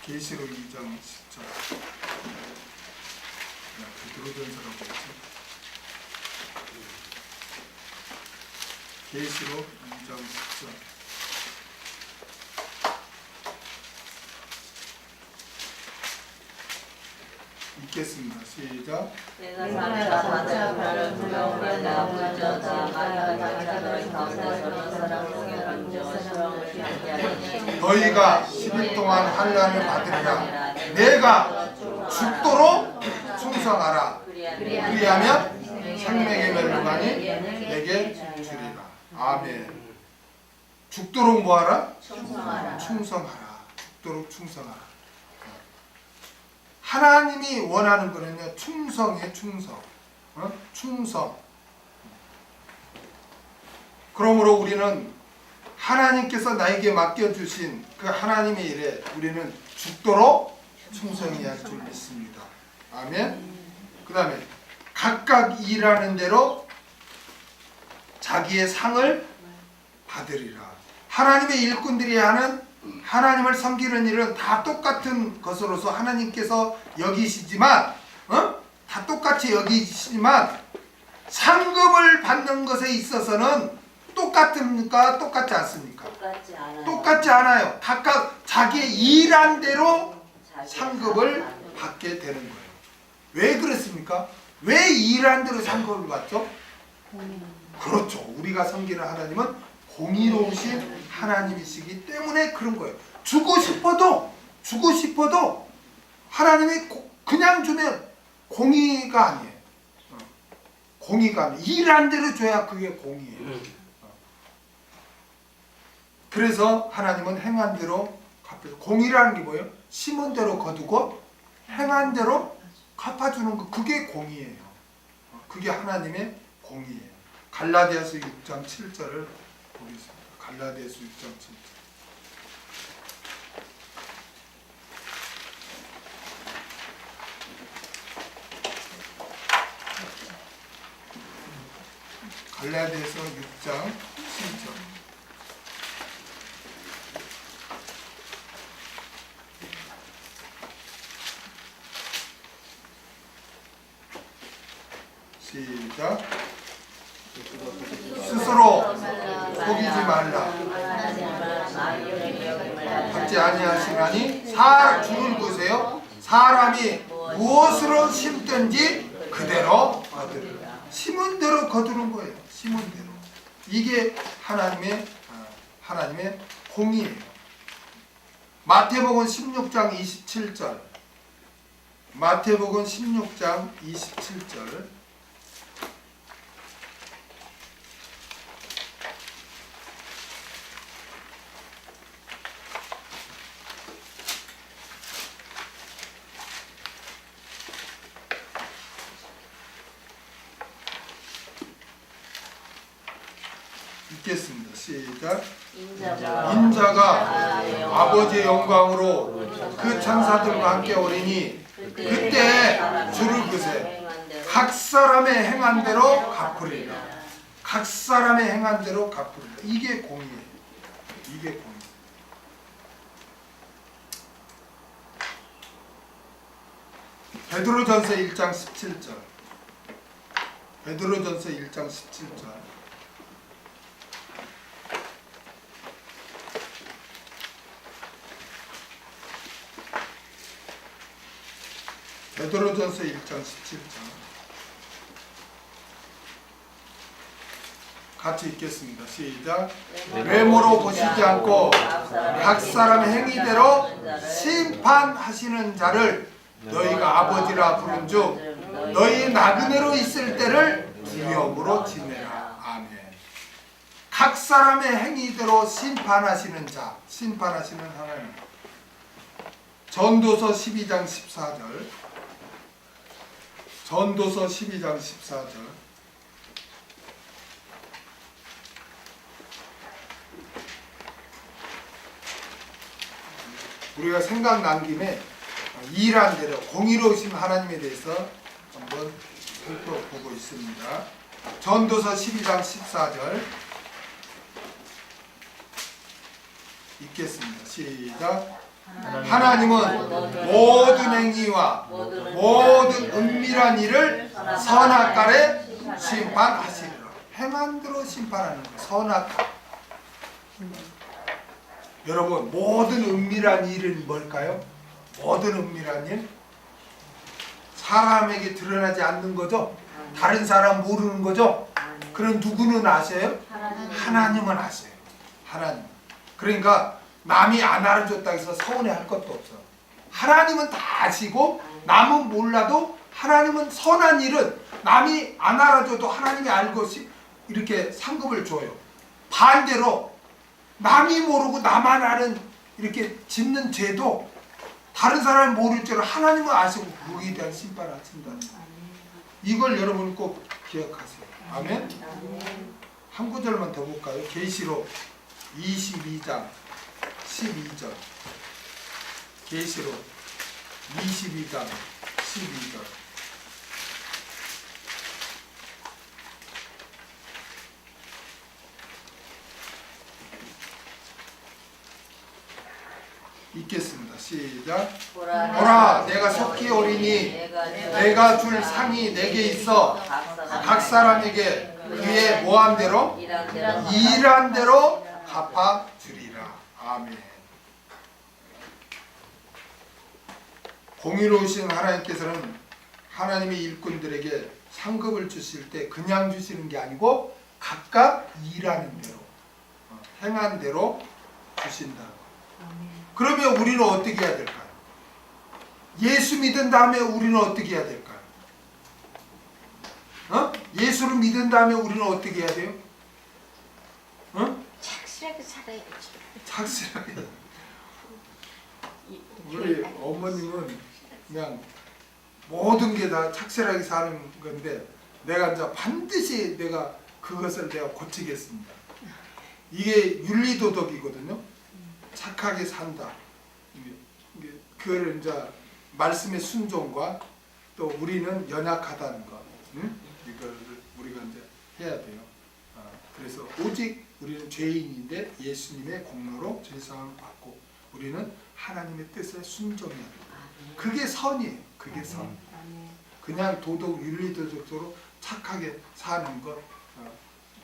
계시록 2장 10절. 베드로전서라고 했지. 계시록 2장 10절. 읽겠습니다. 시작. 내가 산에서 바다의 별을 불러오면 내가 불져다 마귀가 자기가 너희 가운데서 사람 중에 강조스러움을 피하게 하리니 너희가 10일 동안 환난을 받으리라. 내가 죽도록 충성하라. 그리하면 생명의 멸류관이 내게 주리라. 아멘. 죽도록 뭐하라? 충성하라. 죽도록 충성하라. 하나님이 원하는 거는요, 충성이에요, 충성. 충성. 그러므로 우리는 하나님께서 나에게 맡겨주신 그 하나님의 일에 우리는 죽도록 충성해야 할 줄 믿습니다. 아멘. 그 다음에 각각 일하는 대로 자기의 상을 받으리라. 하나님의 일꾼들이 하는 하나님을 섬기는 일은 다 똑같은 것으로서 하나님께서 여기시지만, 다 똑같이 여기시지만 상급을 받는 것에 있어서는 똑같습니까? 똑같지 않습니까? 똑같지 않아요. 똑같지 않아요. 각각 자기의 일한 대로 상급을 받게 되는 거예요. 왜 그렇습니까? 왜 일한 대로 상급을 받죠? 그렇죠. 우리가 섬기는 하나님은 공의로우신 하나님이시기 때문에 그런 거예요. 주고 싶어도 하나님이 그냥 주면 공의가 아니에요. 공의가 아니에요. 일한 대로 줘야 그게 공의예요. 그래서 하나님은 행한 대로 갚아서, 공의라는 게 뭐예요? 심은 대로 거두고 행한 대로 갚아주는 거, 그게 공의예요. 그게 하나님의 공의예요. 갈라디아서 6장 7절을 보겠습니다. 갈라디아서 6장 7절. 갈라디아서 6장 7절. 시작. 스스로 속이지 말라. 받지 아니하시나니 주를 보세요. 사람이 무엇으로 심든지 그대로 거두리라. 심은 대로 거두는 거예요. 심은 대로. 이게 하나님의 공의예요. 마태복음 16장 27절. 마태복음 16장 27절. 읽겠습니다. 시작. 인자가 아버지의 영광으로 그 천사들과 함께 오리니 그때 주를 그세 각 사람의 행한 대로 갚으리라. 각 사람의 행한 대로 갚으리라. 이게 공의예요. 이게 공의. 베드로전서 1장 17절. 베드로전서 1장 17절. 베드로전서 1장 17절 같이 읽겠습니다. 시작. 외모로 보시지 않고 각 사람의 행위대로 심판하시는 자를 너희가 아버지라 부른 즉 너희 나그네로 있을 때를 두려움으로 지내라. 아멘. 각 사람의 행위대로 심판하시는 자, 심판하시는 하나님. 전도서 12장 14절. 전도서 12장 14절. 우리가 생각난 김에 일한 대로 공의로우신 하나님에 대해서 한번 살펴보고 있습니다. 전도서 12장 14절. 읽겠습니다. 시작. 하나님은 모든 행위와 모든 은밀한 일을 선악간에 심판하시리라. 행한 대로 심판하는 거예요. 선악간. 여러분, 모든 은밀한 일은 뭘까요? 모든 은밀한 일? 사람에게 드러나지 않는 거죠? 다른 사람 모르는 거죠? 그럼 누구는 아세요? 하나님은 아세요. 하나님. 그러니까 남이 안 알아줬다고 해서 서운해할 것도 없어. 하나님은 다 아시고 남은 몰라도 하나님은 선한 일은 남이 안 알아줘도 하나님이 알고 이렇게 상급을 줘요. 반대로 남이 모르고 나만 아는 이렇게 짓는 죄도 다른 사람이 모를 줄을 하나님은 아시고 거기에 대한 심판을 하신다. 이걸 여러분 꼭 기억하세요. 아멘. 한 구절만 더 볼까요? 계시록 22장 12절. 계시록 22장 12절. 읽겠습니다. 시작. 보라, 내가 속히 오리니 내가 줄 상이 내게 있어 각 사람에게 그의 모함대로 일한 대로 갚아 주리라. 아멘. 공의로우신 하나님께서는 하나님의 일꾼들에게 상급을 주실 때 그냥 주시는 게 아니고 각각 일하는 대로, 행한 대로 주신다고. 그러면 우리는 어떻게 해야 될까요? 예수 믿은 다음에 우리는 어떻게 해야 될까요? 예수를 믿은 다음에 우리는 어떻게 해야 돼요? 착실하게 살아야지. 착실하게. 우리 어머님은 그냥 모든 게 다 착실하게 사는 건데 내가 이제 반드시 내가 그것을 내가 고치겠습니다. 이게 윤리도덕이거든요. 착하게 산다. 그걸 이제 말씀의 순종과 또 우리는 연약하다는 것, 이걸 우리가 이제 해야 돼요. 그래서 오직 우리는 죄인인데 예수님의 공로로 죄사함을 받고 우리는 하나님의 뜻에 순종해야 돼요. 그게 선이에요. 그게 선. 그냥 도덕 윤리도덕으로 착하게 사는 것,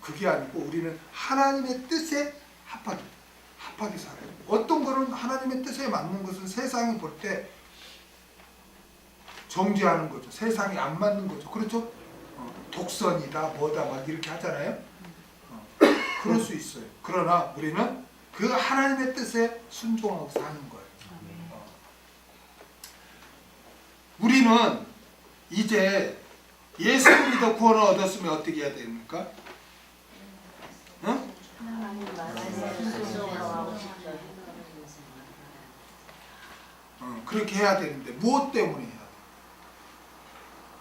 그게 아니고 우리는 하나님의 뜻에 합하게 살아요. 어떤 거는 하나님의 뜻에 맞는 것은 세상이 볼 때 정죄하는 거죠. 세상이 안 맞는 거죠. 그렇죠? 독선이다 뭐다 막 이렇게 하잖아요. 그럴 수 있어요. 그러나 우리는 그 하나님의 뜻에 순종하고 사는 거예요. 우리는 이제 예수를 믿어 구원을 얻었으면 어떻게 해야 됩니까? 그렇게 해야 되는데 무엇 때문에 해야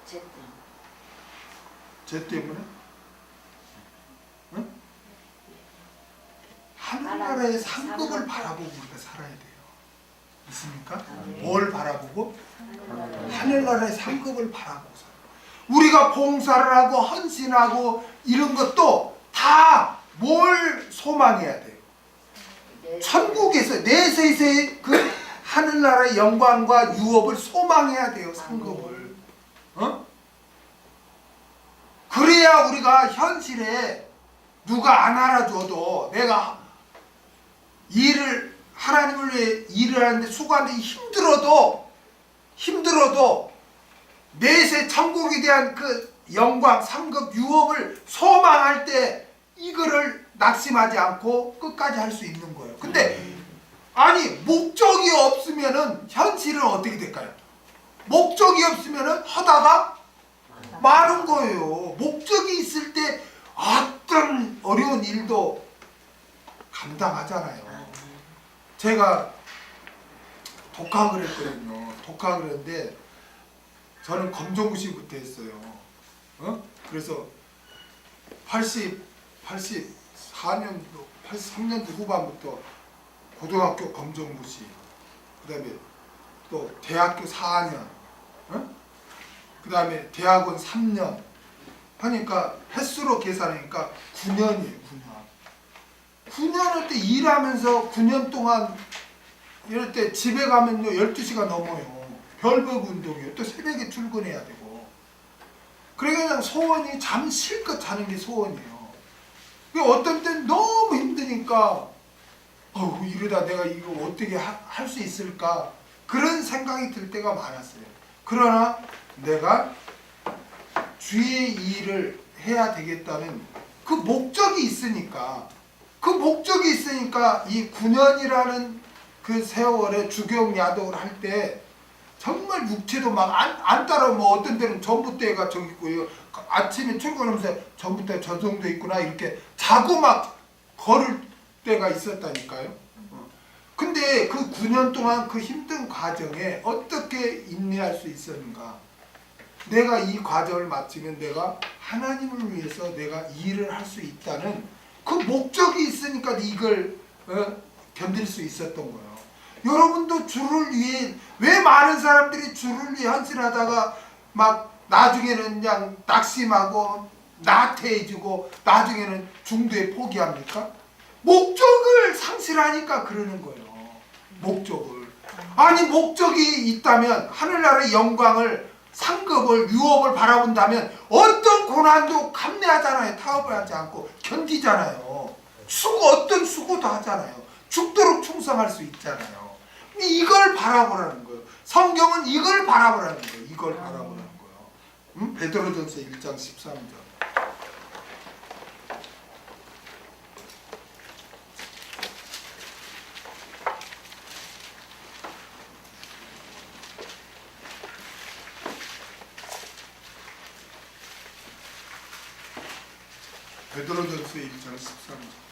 돼? 죄 때문에? 하늘나라의 상급을 바라보고 우리가 살아야 돼요. 있습니까? 뭘 바라보고? 하늘나라의 상급을 바라보고 살아요. 우리가 봉사를 하고 헌신하고 이런 것도 다 뭘 소망해야 돼요? 천국에서 내세에서의 그 하늘나라의 영광과 유업을 소망해야 돼요. 상급을. 그래야 우리가 현실에 누가 안 알아줘도 내가 하나님을 위해 일을 하는데 수고하는데 힘들어도 내세 천국에 대한 그 영광, 상급, 유업을 소망할 때 이거를 낙심하지 않고 끝까지 할 수 있는 거예요. 근데 아니 목적이 없으면은 현실은 어떻게 될까요? 목적이 없으면은 하다가 마는 거예요. 목적이 있을 때 어떤 어려운 일도 감당하잖아요. 제가 독학을 했거든요. 독학을 했는데 저는 검정고시부터 했어요. 그래서 84년도 83년도 후반부터 고등학교 검정고시, 그 다음에 또 대학교 4년, 그 다음에 대학원 3년 하니까 횟수로 계산하니까 9년이에요. 9년. 9년을 때 일하면서 9년 동안 이럴 때 집에 가면요 12시가 넘어요. 별복 운동이요. 또 새벽에 출근해야 되고. 그러니까 그냥 소원이 잠 실컷 자는 게 소원이에요. 어떤 때는 너무 힘드니까 이러다 내가 이거 어떻게 할 수 있을까 그런 생각이 들 때가 많았어요. 그러나 내가 주의 일을 해야 되겠다는 그 목적이 있으니까 이 9년이라는 그 세월에 주경야독을 할 때 정말 육체도 막 안 따라오면 어떤 때는 전봇대가 저기 있고요. 아침에 출근하면서 전봇대 저 정도 있구나 이렇게 자고 막 걸을 때가 있었다니까요. 근데 그 9년 동안 그 힘든 과정에 어떻게 인내할 수 있었는가? 내가 이 과정을 마치면 내가 하나님을 위해서 내가 일을 할 수 있다는 그 목적이 있으니까 이걸 견딜 수 있었던 거예요. 여러분도 주를 위해 왜 많은 사람들이 주를 위해 헌신하다가 막 나중에는 그냥 낙심하고 나태해지고 나중에는 중도에 포기합니까? 목적을 상실하니까 그러는 거예요. 목적을. 아니 목적이 있다면 하늘나라의 영광을 상급을 유업을 바라본다면 어떤 고난도 감내하잖아요. 타협을 하지 않고 견디잖아요. 어떤 수고도 하잖아요. 죽도록 충성할 수 있잖아요. 이걸 바라보라는 거예요. 성경은 이걸 바라보라는 거예요. 이걸 바라보라는 거예요. 베드로전서 1장 13절. 베드로전서 1장 13절.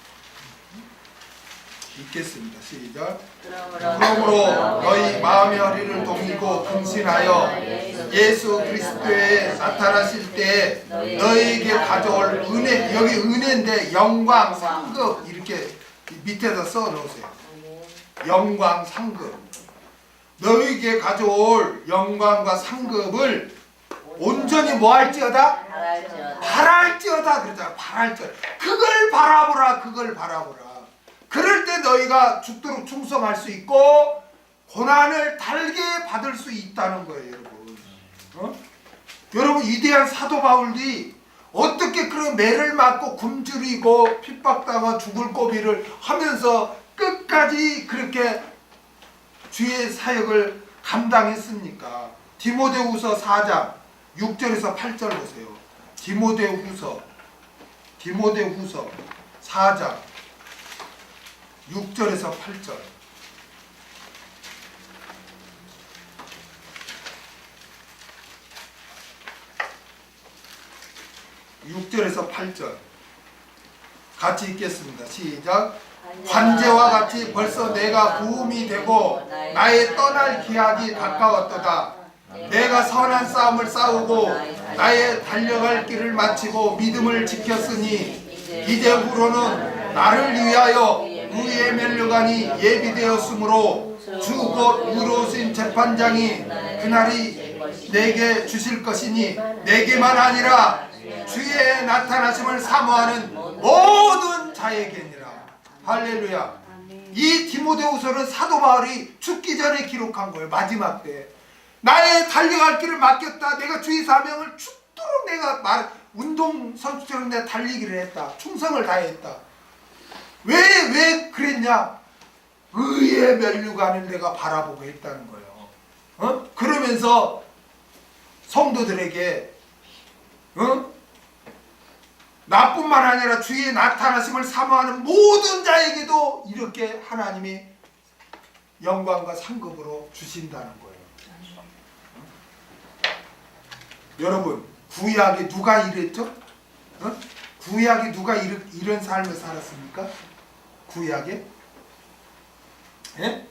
읽겠습니다. 시작. 그러므로 너희 마음의 허리를 동이고 근신하여 예수 그리스도에 나타나실 때 너희에게 가져올 은혜, 여기 은혜인데 영광, 상급 이렇게 밑에다 써 놓으세요. 영광, 상급. 너희에게 가져올 영광과 상급을 온전히 뭐 할지어다? 바랄지어다 그러잖아. 바랄지어다. 그걸 바라보라. 그걸 바라보라. 그럴 때 너희가 죽도록 충성할 수 있고 고난을 달게 받을 수 있다는 거예요. 여러분. 여러분 위대한 사도 바울이 어떻게 그런 매를 맞고 굶주리고 핍박당한 죽을 고비를 하면서 끝까지 그렇게 주의 사역을 감당했습니까? 디모데후서 4장 6절에서 8절 보세요. 디모데후서 4장 6절에서 8절. 같이 읽겠습니다. 시작. 관제와 같이 벌써 내가 부음이 되고 나의 떠날 기약이 가까웠도다. 내가 선한 싸움을 싸우고 나의 달려갈 길을 마치고 믿음을 지켰으니 이제 후로는 나를 위하여 의의 면류관이 예비되었으므로 주 곧 의로우신 재판장이 그날이 내게 주실 것이니 내게만 아니라 주의 나타나심을 사모하는 모든 자에게니라. 할렐루야. 이 디모데후서는 사도 바울이 죽기 전에 기록한 거예요. 마지막 때 나의 달려갈 길을 맡겼다. 내가 주의 사명을 죽도록 내가 운동 선수처럼 내가 달리기를 했다. 충성을 다했다. 왜 그랬냐? 의의 면류관을 내가 바라보고 했다는 거예요. 그러면서 성도들에게 나뿐만 아니라 주의 나타나심을 사모하는 모든 자에게도 이렇게 하나님이 영광과 상급으로 주신다는 거예요. 여러분, 구약에 누가 이랬죠? 구약에 누가 이런 삶을 살았습니까? 구약에? 예?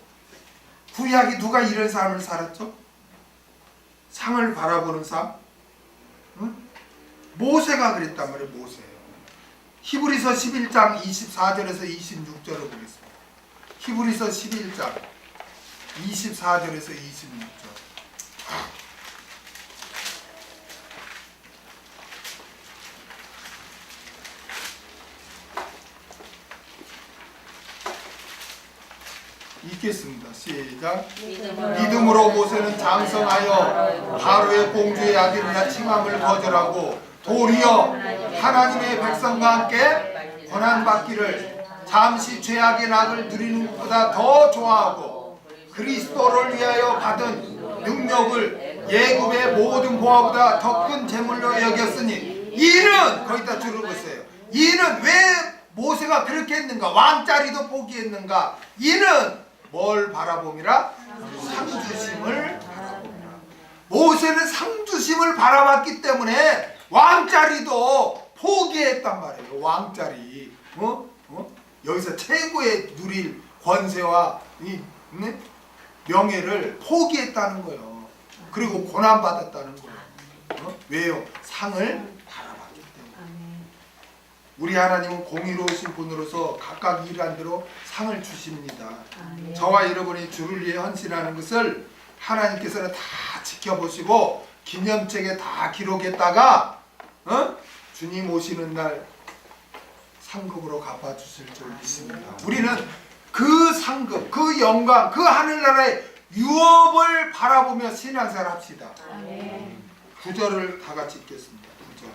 구약에 누가 이런 삶을 살았죠? 상을 바라보는 삶? 모세가 그랬단 말이에요. 모세. 히브리서 11장 24절에서 26절을 보겠습니다. 히브리서 11장 24절에서 26절. 읽겠습니다. 시작. 믿음으로 믿음으로 모세는 장성하여 바로의 공주의 아들이라 칭함을 거절하고 도리어 하나님의 백성과 함께 고난받기를 잠시 죄악의 낙을 누리는 것보다 더 좋아하고 그리스도를 위하여 받은 능력을 예굽의 모든 보화보다 더 큰 재물로 여겼으니 이는 거기다 줄을 보세요. 이는 왜 모세가 그렇게 했는가? 왕자리도 포기했는가? 이는 뭘 바라봄이라? 상주심을 바라봄이라. 모세는 상주심을 바라봤기 때문에 왕자리도 포기했단 말이에요. 왕자리. 여기서 최고의 누릴 권세와 이 명예를 포기했다는 거예요. 그리고 고난받았다는 거예요. 왜요? 상을 바라봤기 때문에. 우리 하나님은 공의로우신 분으로서 각각 일한 대로 상을 주십니다. 저와 여러분이 주를 위해 헌신하는 것을 하나님께서는 다 지켜보시고 기념책에 다 기록했다가 주님 오시는 날 상급으로 갚아주실 줄 믿습니다. 우리는 그 상급, 그 영광, 그 하늘나라의 유업을 바라보며 신앙생활 합시다. 9절을 다 같이 읽겠습니다. 9절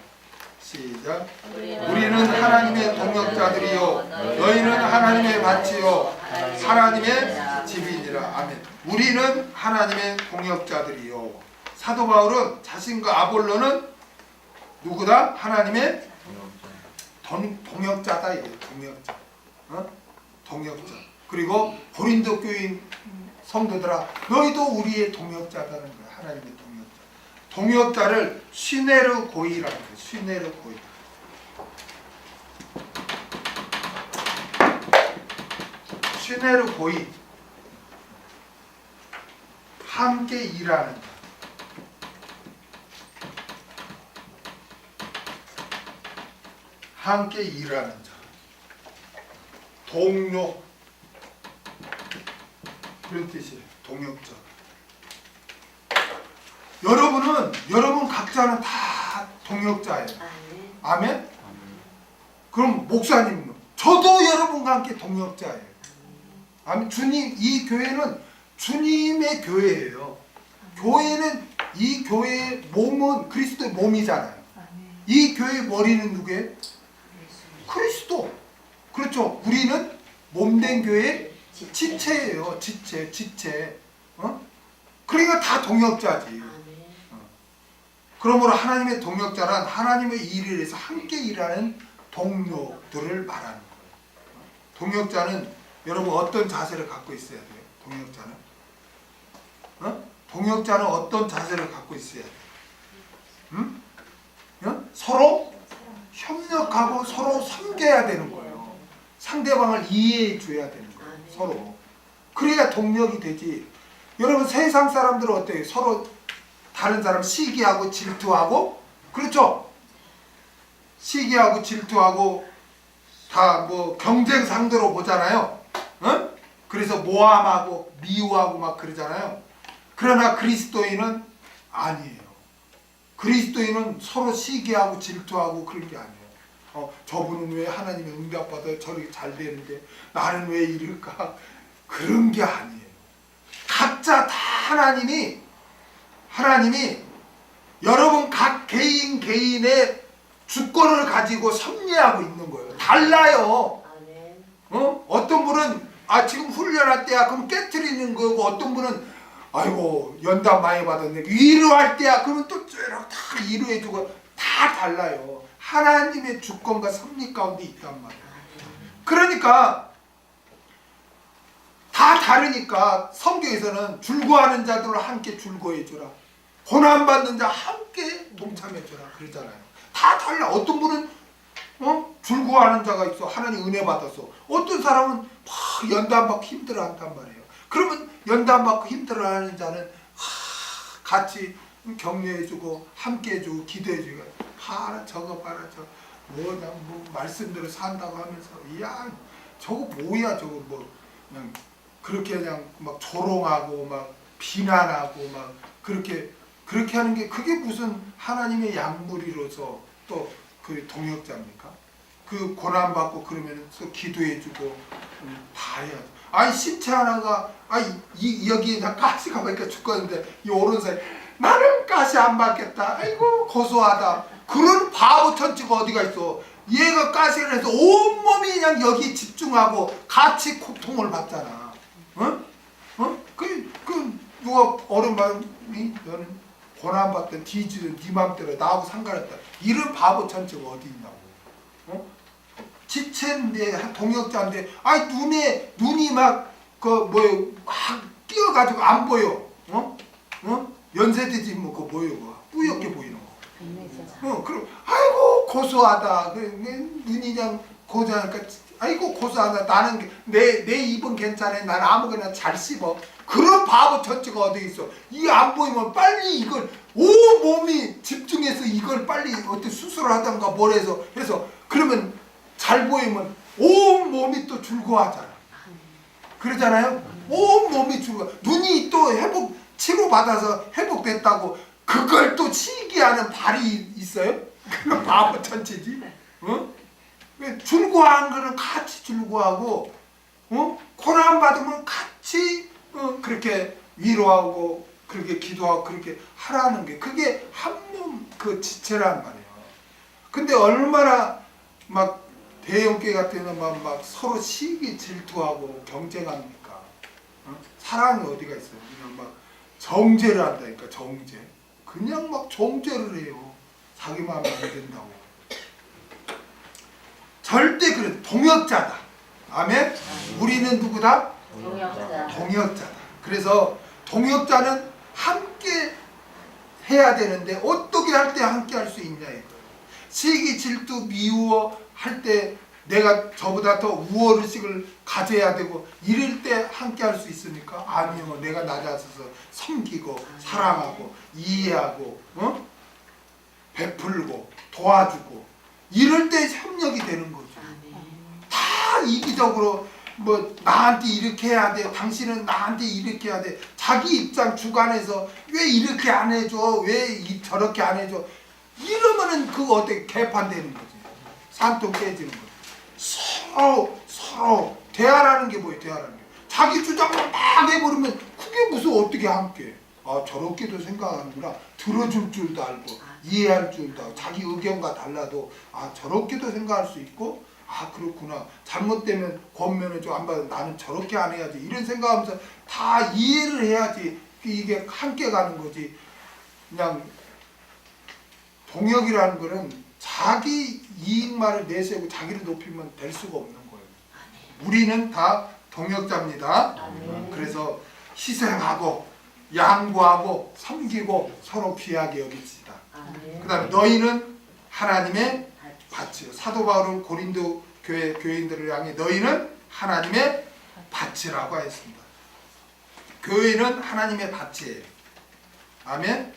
시작. 우리는 하나님의 동역자들이요 너희는 하나님의 밭이요 하나님의 집이니라. 아멘. 우리는 하나님의 동역자들이요. 사도 바울은 자신과 아볼로는 누구다? 하나님의 동역자다. 동역자. 동역자. 그리고 고린도 교인 성도들아 너희도 우리의 동역자다는 거야. 하나님의 동역자. 동역자를 시네르 고이라는 거예요. 시네르 고이. 시네르 고이. 함께 일하는 자. 함께 일하는 자. 동료. 그런 뜻이에요. 동역자. 여러분 각자는 다 동역자예요. 아멘? 그럼 목사님은 저도 여러분과 함께 동역자예요. 아멘. 주님, 이 교회는 주님의 교회예요. 교회는 이 교회의 몸은 그리스도의 몸이잖아요. 이 교회의 머리는 누구예요? 그리스도. 그렇죠. 우리는 몸된 교회의 지체예요. 지체. 그러니까 다 동역자지. 그러므로 하나님의 동역자란 하나님의 일을 위해서 함께 일하는 동료들을 말하는 거예요. 동역자는 여러분 어떤 자세를 갖고 있어야 돼요? 동역자는 어떤 자세를 갖고 있어야 돼요? 서로 협력하고 서로 섬겨야 되는 거예요. 상대방을 이해해 줘야 되는 거예요. 서로. 그래야 동력이 되지. 여러분 세상 사람들은 어때요? 서로 다른 사람 시기하고 질투하고, 그렇죠? 시기하고 질투하고 다 뭐 경쟁 상대로 보잖아요. 그래서 모함하고 미워하고 막 그러잖아요. 그러나 그리스도인은 아니에요. 그리스도인은 서로 시기하고 질투하고 그런 게 아니에요. 저분은 왜 하나님의 응답받아 저렇게 잘 되는데 나는 왜 이럴까? 그런 게 아니에요. 각자 다 하나님이 여러분 각 개인의 주권을 가지고 섭리하고 있는 거예요. 달라요. 어떤 분은 지금 훈련할 때야 그럼 깨트리는 거고, 어떤 분은 아이고 연단 많이 받았네 위로할 때야 그러면 또 쭉 다 위로해주고, 다 달라요. 하나님의 주권과 섭리 가운데 있단 말이에요. 그러니까 다 다르니까 성경에서는 줄거하는 자들을 함께 줄거해주라, 고난받는 자 함께 동참해주라 그러잖아요. 다 달라. 어떤 분은 줄거하는 자가 있어. 하나님 은혜 받아서. 어떤 사람은 막 연단받고 힘들어한단 말이에요. 그러면 연단받고 힘들어하는 자는 같이 격려해주고 함께해주고 기도해주고, 봐라 저거 봐라 저 뭐냐 뭐 말씀대로 산다고 하면서 야 저거 뭐야 저거 뭐 그냥 그렇게 그냥 막 조롱하고 막 비난하고 막 그렇게 하는 게 그게 무슨 하나님의 양무리로서 또 그 동역자입니까? 그 고난 받고 그러면 또 기도해주고 다 해야 돼. 아니 신체 하나가 여기 그냥 가시가 보니까 죽겠는데 이 오른손에 나는 가시 안 받겠다. 아이고 고소하다. 그런 바보 천치가 어디가 있어. 얘가 가시를 해서 온몸이 그냥 여기 집중하고 같이 고통을 받잖아. 어? 어? 그 누가 어른이 너는 고난 받든 뒤지든 네 맘대로 나하고 상관없다. 이런 바보 천치가 어디 있냐고. 어? 지체인데 동역자인데 눈이 막 띄어가지고 안 보여. 어? 연세대지 뭐 그거 뭐요? 뿌옇게 보이는 거. 그럼 아이고 고소하다. 눈이 그냥 고소하니까 아이고 고소하다. 나는 내 입은 괜찮아. 나는 아무거나 잘 씹어. 그런 바보 천치가 어디 있어. 이 안 보이면 빨리 이걸 온 몸이 집중해서 이걸 빨리 어떻게 수술을 하던가 뭘 해서 그러면 잘 보이면 온 몸이 또 즐거워하잖아. 그러잖아요. 온 몸이 즐거워. 눈이 또 치료받아서 회복됐다고 그걸 또 시기하는 발이 있어요? 그건 바보 천치지. 어? 즐거워하는 거는 같이 즐거워하고, 고난 받으면 같이 그렇게 위로하고 그렇게 기도하고 그렇게 하라는 게 그게 한 몸 그 지체란 말이에요. 근데 얼마나 막 대형교회 같은 데는 막 서로 시기 질투하고 경쟁합니까? 사랑이 어디가 있어요? 그냥 막 정죄를 한다니까. 정죄. 그냥 막 정죄를 해요. 자기 마음에 안 된다고. 절대 그래. 동역자다. 아멘? 우리는 누구다? 동역자다. 그래서 동역자는 함께 해야 되는데 어떻게 할 때 함께 할 수 있냐 이거예요. 시기 질투 미워 할 때 내가 저보다 더 우월의식을 가져야 되고 이럴 때 함께 할 수 있습니까? 아니요. 내가 낮아서서 섬기고 사랑하고 이해하고 베풀고 도와주고 이럴 때 협력이 되는 거죠. 다 이기적으로 뭐 나한테 이렇게 해야 돼. 당신은 나한테 이렇게 해야 돼. 자기 입장 주관해서 왜 이렇게 안 해줘. 왜 저렇게 안 해줘. 이러면은 그거 어떻게 개판되는 거지. 산통 깨지는 거지. 서로 대화라는 게 뭐예요? 대화라는 게 자기 주장만 막 해버리면 그게 무슨 어떻게 함께. 저렇게도 생각하는구나. 들어줄 줄도 알고 이해할 줄도 알고 자기 의견과 달라도 저렇게도 생각할 수 있고 그렇구나. 잘못되면 권면해줘. 안 받아. 나는 저렇게 안 해야지. 이런 생각하면서 다 이해를 해야지. 이게 함께 가는 거지. 그냥 동역이라는 거는 자기 이익만을 내세우고 자기를 높이면 될 수가 없는 거예요. 우리는 다 동역자입니다. 그래서 희생하고 양보하고 섬기고 서로 귀하게 여깁시다. 그 다음에 너희는 하나님의 밭이요. 사도 바울은 고린도 교인들을 향해 너희는 하나님의 밭이라고 하였습니다. 교회는 하나님의 밭이에요. 아멘?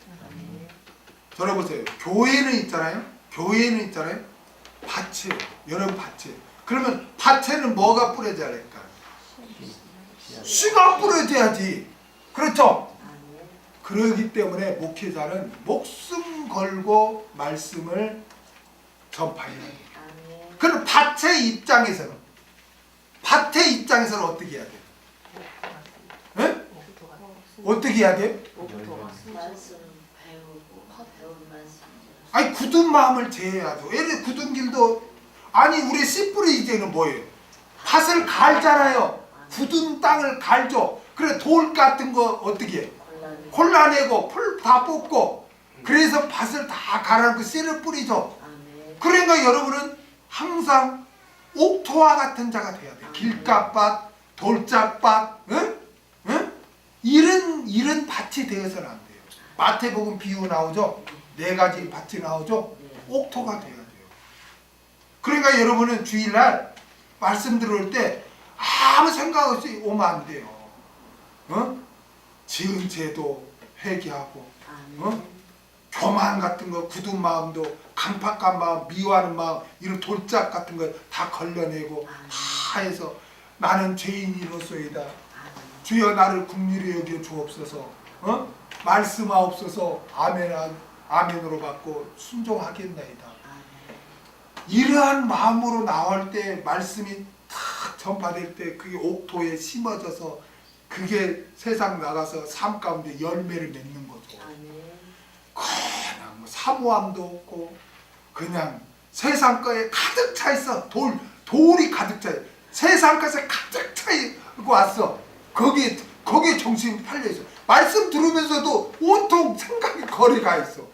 들어보세요. 교회는 있잖아요. 밭이에요. 여러분 밭이에요. 그러면 밭에는 뭐가 뿌려져야 할까? 씨가 뿌려져야지. 그렇죠? 그러기 때문에 목회자는 목숨 걸고 말씀을 전파해야 돼요. 그럼 밭의 입장에서는 어떻게 해야 돼요? 네? 어떻게 해야 돼요? 말씀 배우고 배운 말씀. 아니 굳은 마음을 제해야죠. 예를 굳은 길도 우리 씨 뿌리기제는 뭐예요? 밭을 갈잖아요. 굳은 땅을 갈죠. 그래 돌 같은 거 어떻게 해? 골라내고 풀 다 뽑고 그래서 밭을 다 갈아놓고 씨를 뿌리죠. 그러니까 여러분은 항상 옥토와 같은 자가 돼야 돼요. 길가밭, 돌짝밭, 이런 밭이 되어서는 안 돼요. 마태복음 비유 나오죠. 4가지 밭이 나오죠. 옥토가 돼야 돼요. 그러니까 여러분은 주일날 말씀 들을 때 아무 생각 없이 오면 안 돼요. 지은 죄도 회개하고, 교만 같은 거, 굳은 마음도, 강팍한 마음, 미워하는 마음, 이런 돌짝 같은 거 다 걸러내고 다 해서 나는 죄인이로소이다. 주여 나를 긍휼히 여겨 주옵소서. 말씀하옵소서. 아멘으로 받고 순종하겠나이다. 이러한 마음으로 나올 때 말씀이 탁 전파될 때 그게 옥토에 심어져서 그게 세상 나가서 삶 가운데 열매를 맺는 거죠. 그냥 뭐 사모함도 없고 그냥 세상 거에 가득 차 있어. 돌이 가득 차 있어. 세상 것에 가득 차 있고 왔어. 거기에 정신이 팔려 있어. 말씀 들으면서도 온통 생각이 거리가 있어.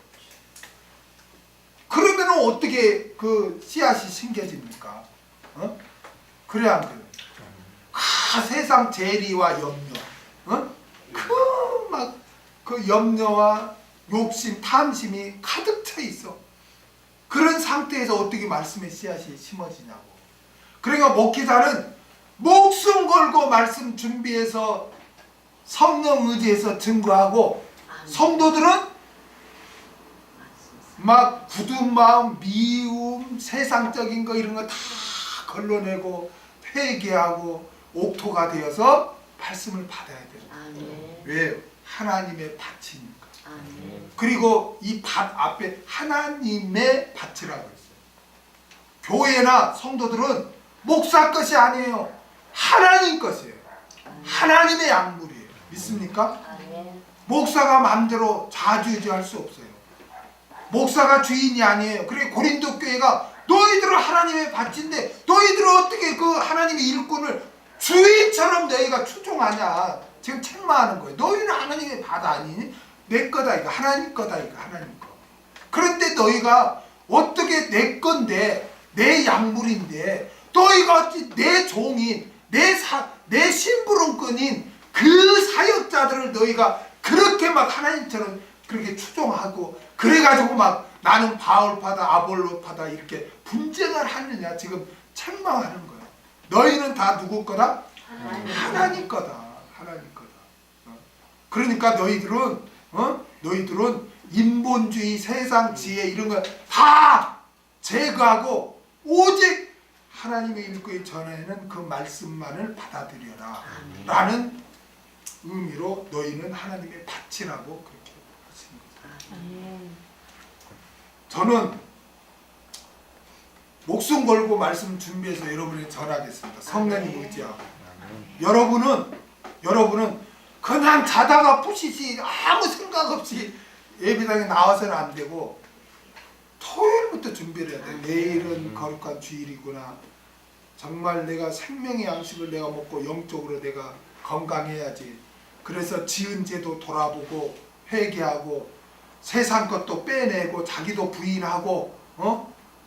그러면 어떻게 그 씨앗이 심겨집니까? 그래야 안 그래요. 세상 재리와 염려, 그 염려와 욕심, 탐심이 가득 차 있어. 그런 상태에서 어떻게 말씀의 씨앗이 심어지냐고. 그러니까 목회자는 목숨 걸고 말씀 준비해서 성령 의지해서 증거하고, 성도들은 막 굳은 마음, 미움, 세상적인 거 이런 거 다 걸러내고 회개하고 옥토가 되어서 말씀을 받아야 돼요. 왜요? 하나님의 밭이니까. 그리고 이 밭 앞에 하나님의 밭이라고 했어요. 교회나 성도들은 목사 것이 아니에요. 하나님 것이에요. 하나님의 약물이에요. 믿습니까? 목사가 마음대로 좌지우지할 수 없어요. 목사가 주인이 아니에요. 그래 고린도 교회가 너희들은 하나님의 밭인데 너희들은 어떻게 그 하나님의 일꾼을 주인처럼 너희가 추종하냐. 지금 책망하는 거예요. 너희는 하나님의 밭 아니니? 내 거다 이거. 하나님 거다 이거. 하나님 거. 그런데 너희가 어떻게 내 건데 내 약물인데 너희가 어찌 내 종인 내 심부름꾼인 그 사역자들을 너희가 그렇게 막 하나님처럼 그렇게 추종하고 그래가지고 막 나는 바울파다 아볼로파다 이렇게 분쟁을 하느냐. 지금 책망하는 거야. 너희는 다 누구 거다? 하나님 거다. 하나님 거다. 그러니까 너희들은 인본주의, 세상 지혜 이런 거 다 제거하고 오직 하나님의 일꾼이 전하는 그 말씀만을 받아들여라 라는 의미로 너희는 하나님의 밭이라고 그렇게 하신 거죠. 저는 목숨 걸고 말씀 준비해서 여러분에게 전하겠습니다. 성령님 의지하고. 여러분은 그냥 자다가 푸시시 아무 생각 없이 예배당에 나와서는 안 되고 토요일부터 준비를 해야 돼요. 내일은 거룩한 주일이구나. 정말 내가 생명의 양식을 내가 먹고 영적으로 내가 건강해야지. 그래서 지은 죄도 돌아보고 회개하고 세상 것도 빼내고 자기도 부인하고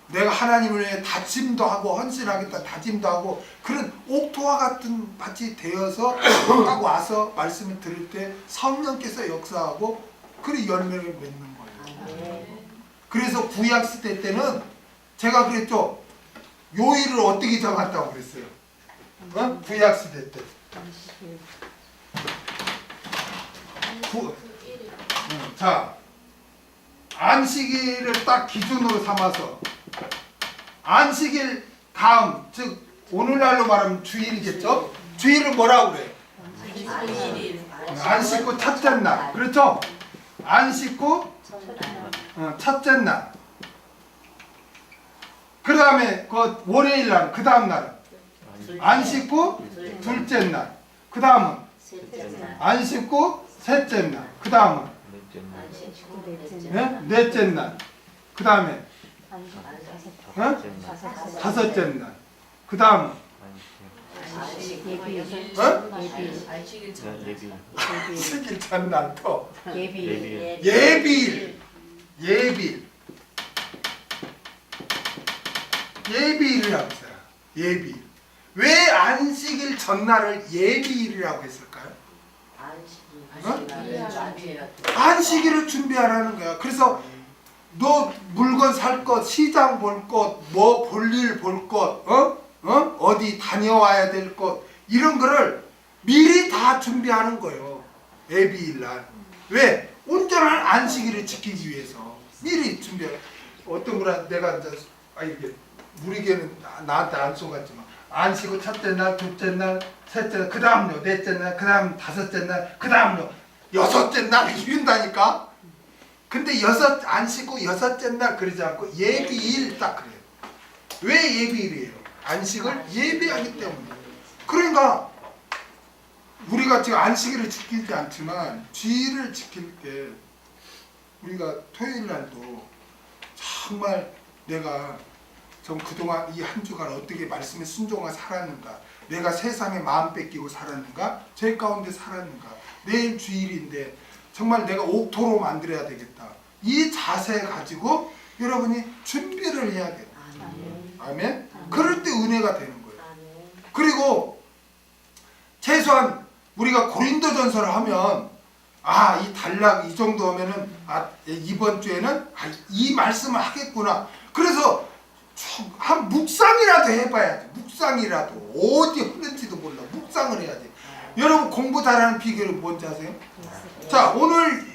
내가 하나님을 위해 다짐도 하고 헌신하겠다 다짐도 하고 그런 옥토와 같은 밭이 되어서 딱 와서 말씀을 들을 때 성령께서 역사하고 그런 열매를 맺는 거예요. 그래서 구약시대 때는 제가 그랬죠. 요일을 어떻게 정했다고 그랬어요? 구약시대 때 자, 안식일을 딱 기준으로 삼아서 안식일 다음, 즉 오늘날로 말하면 주일이겠죠? 주일을 뭐라고 그래요? 안식구 첫째 날. 그렇죠? 안식구 첫째 날. 그 다음에 그 월요일 날, 그 다음 날 안식구 둘째 날. 그 다음은 안식구 셋째 날. 그 다음은 넷째 날. 그 다음에 다섯째 날. 그 다음은 안식일 전날 또 예비일. 예비일이라고 했어요. 예비일. 왜 안식일 전날을 예비일이라고 했을까요? 안식일을 준비하라는 거야. 그래서 너 물건 살 것, 시장 볼 것, 뭐 볼일 볼 것, 어디 다녀와야 될 것 이런 거를 미리 다 준비하는 거예요. 예비일 날. 왜? 온전한 안식일을 지키기 위해서 미리 준비해. 어떤 분은 내가 이제 이게 무리개는 나한테 안 쏘갔지만 안식일 첫째 날, 둘째 날, 셋째 날, 그 다음요 넷째 날, 그 다음 다섯째 날, 그 다음요 여섯째 날 이룬다니까. 근데 안식구 여섯째 날 그러지 않고 예비일 딱 그래요. 왜 예배를 해요? 안식을 예배하기 때문에. 그러니까 우리가 지금 안식일을 지키지 않지만 주일을 지킬 때 우리가 토요일 날도 정말 내가 좀 그동안 이 한 주간 어떻게 말씀에 순종하고 살았는가, 내가 세상에 마음 뺏기고 살았는가, 죄 가운데 살았는가, 내일 주일인데 정말 내가 옥토로 만들어야 되겠다, 이 자세 가지고 여러분이 준비를 해야 돼요. 아멘. 그럴 때 은혜가 되는 거예요. 그리고 최소한 우리가 고린도전서를 하면 이 단락 이 정도 하면은 이번 주에는 이 말씀을 하겠구나. 그래서 한 묵상이라도 해봐야지. 묵상이라도 어디 흐른지도 몰라. 묵상을 해야지. 여러분 공부 잘하는 비결은 뭔지 아세요? 자, 오늘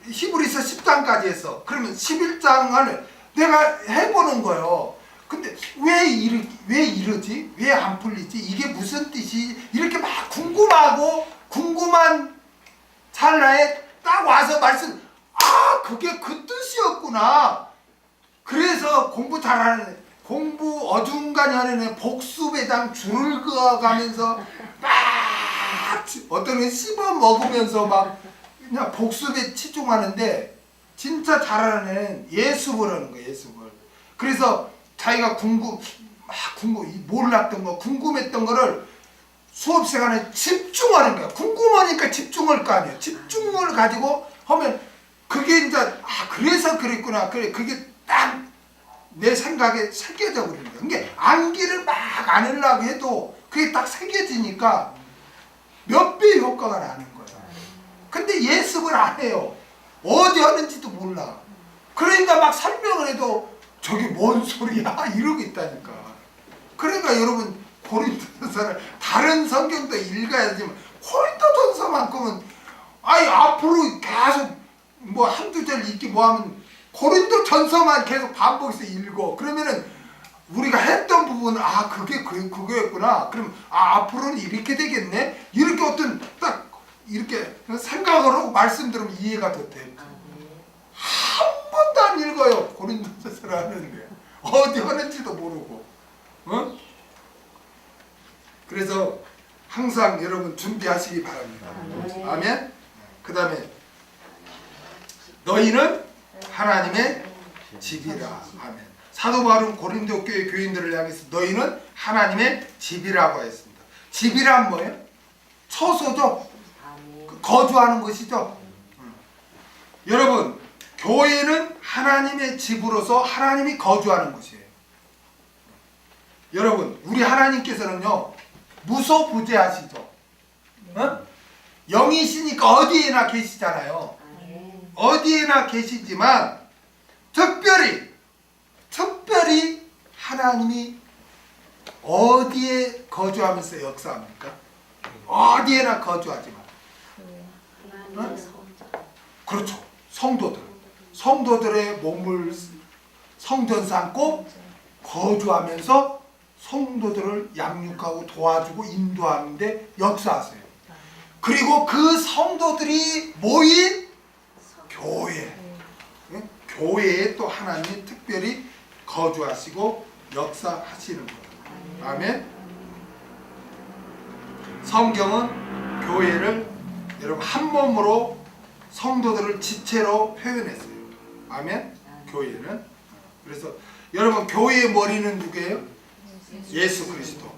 히브리서 10장까지 했어. 그러면 11장을 내가 해보는 거예요. 근데 왜 이러지? 왜 안 풀리지? 이게 무슨 뜻이? 이렇게 막 궁금하고 궁금한 찰나에 딱 와서 말씀, 그게 그 뜻이었구나. 그래서 공부 잘하는 애, 공부 어중간히 하는 애 복수배당 줄을 그어가면서 막 어떤 애 씹어 먹으면서 막 그냥 복습에 치중하는데, 진짜 잘하는 애는 예습을 하는 거예요. 예습을. 그래서 자기가 몰랐던 거, 궁금했던 거를 수업 시간에 집중하는 거야. 궁금하니까 집중할 거 아니에요. 집중을 가지고 하면 그게 이제 그래서 그랬구나. 그래, 그게 딱 내 생각에 새겨져 버리는 거야. 그게 암기를 막 안 하려고 해도 그게 딱 새겨지니까 몇 배 효과가 나는 거야. 근데 예습을 안 해요. 어디 하는지도 몰라. 그러니까 막 설명을 해도 저게 뭔 소리야? 이러고 있다니까. 그러니까 여러분 고린도전서를 다른 성경도 읽어야지만 고린도전서만큼은 앞으로 계속 뭐 한두 절 읽기 뭐하면 고린도전서만 계속 반복해서 읽어. 그러면은 우리가 했던 부분은 그게 그거였구나. 그럼 앞으로는 이렇게 되겠네. 이렇게 어떤 딱 이렇게 생각을 하고 말씀 들으면 이해가 더 돼. 한 번도 안 읽어요. 고린도전서를 하는데 어디 하는지도 모르고. 그래서 항상 여러분 준비하시기 바랍니다. 아멘. 그 다음에 너희는 하나님의 집이라. 아멘. 사도 바울은 고린도 교회 교인들을 향해서 너희는 하나님의 집이라고 했습니다. 집이란 뭐예요? 처소죠. 거주하는 것이죠. 여러분, 교회는 하나님의 집으로서 하나님이 거주하는 것이에요. 여러분, 우리 하나님께서는요 무소부재하시죠. 영이시니까 어디에나 계시잖아요. 어디에나 계시지만 특별히 하나님이 어디에 거주하면서 역사합니까? 어디에나 거주하지만 그렇죠. 성도들의 몸을 성전 삼고 거주하면서 성도들을 양육하고 도와주고 인도하는데 역사하세요. 그리고 그 성도들이 모인 교회, 교회에 또 하나님이 특별히 거주하시고 역사하시는 거예요. 아멘. 성경은 교회를 여러분 한 몸으로 성도들을 지체로 표현했어요. 아멘. 교회는. 그래서 여러분 교회의 머리는 누구예요? 예수 그리스도.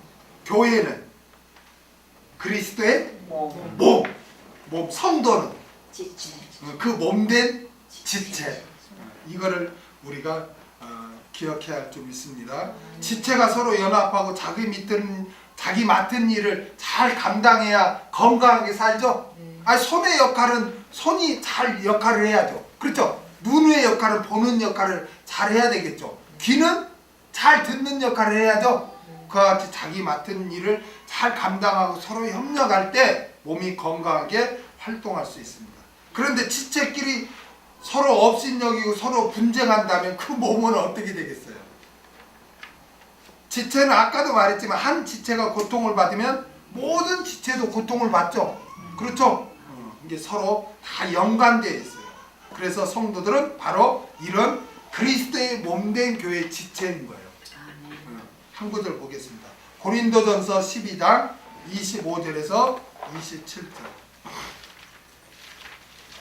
교회는 그리스도의 몸. 성도는 그 몸된 지체. 이거를 우리가 기억해야 할 점 있습니다. 지체가 서로 연합하고 자기 맡은 일을 잘 감당해야 건강하게 살죠. 손의 역할은 손이 잘 역할을 해야죠. 그렇죠? 눈의 역할은 보는 역할을 잘 해야 되겠죠. 귀는 잘 듣는 역할을 해야죠. 그와 같이 자기 맡은 일을 잘 감당하고 서로 협력할 때 몸이 건강하게 활동할 수 있습니다. 그런데 지체끼리 서로 업신여기고 서로 분쟁한다면 그 몸은 어떻게 되겠어요? 지체는 아까도 말했지만 한 지체가 고통을 받으면 모든 지체도 고통을 받죠. 그렇죠? 이게 서로 다 연관되어 있어요. 그래서 성도들은 바로 이런 그리스도의 몸된 교회의 지체인 거예요. 한 구절 보겠습니다. 고린도전서 12장 25절에서 27절.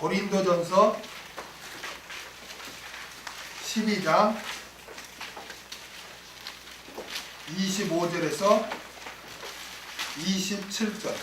고린도전서 12장 25절에서 27절.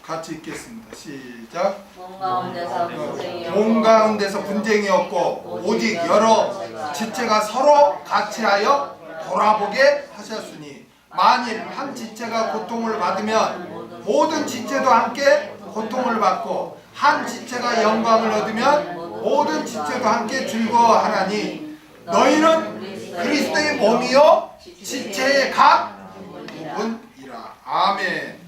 같이 읽겠습니다. 시작. 몸 가운데서 분쟁이 없고 몸 가운데서 분쟁이 없고 오직 여러 지체가 서로 같이하여 돌아보게 하셨으니 만일 한 지체가 고통을 받으면 모든 지체도 함께 고통을 받고 한 지체가 영광을 얻으면 모든 지체도 함께 즐거워하나니 너희는 그리스도의 몸이요 지체의 각 부분이라. 아멘.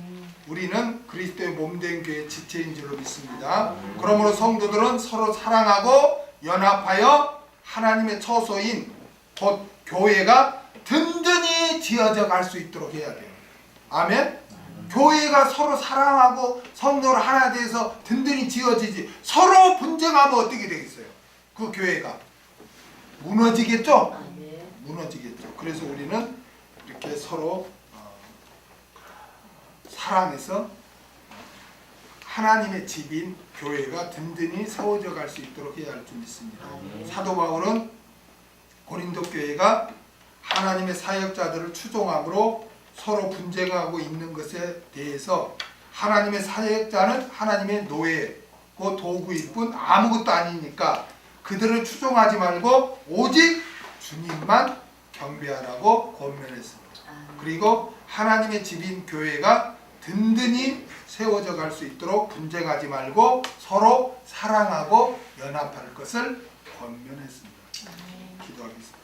우리는 그리스도의 몸된 교회의 지체인 줄로 믿습니다. 그러므로 성도들은 서로 사랑하고 연합하여 하나님의 처소인 곧 교회가 든든히 지어져 갈 수 있도록 해야 돼요. 아멘. 교회가 서로 사랑하고 성도를 하나 돼서 든든히 지어지지, 서로 분쟁하면 어떻게 되겠어요? 그 교회가 무너지겠죠? 무너지겠죠. 그래서 우리는 이렇게 서로 사랑해서 하나님의 집인 교회가 든든히 세워져 갈 수 있도록 해야 할 줄 믿습니다. 사도 바울은 고린도 교회가 하나님의 사역자들을 추종함으로 서로 분쟁하고 있는 것에 대해서 하나님의 사역자는 하나님의 노예고 도구일 뿐 아무것도 아니니까 그들을 추종하지 말고 오직 주님만 경배하라고 권면했습니다. 그리고 하나님의 집인 교회가 든든히 세워져 갈 수 있도록 분쟁하지 말고 서로 사랑하고 연합할 것을 권면했습니다. 기도하겠습니다.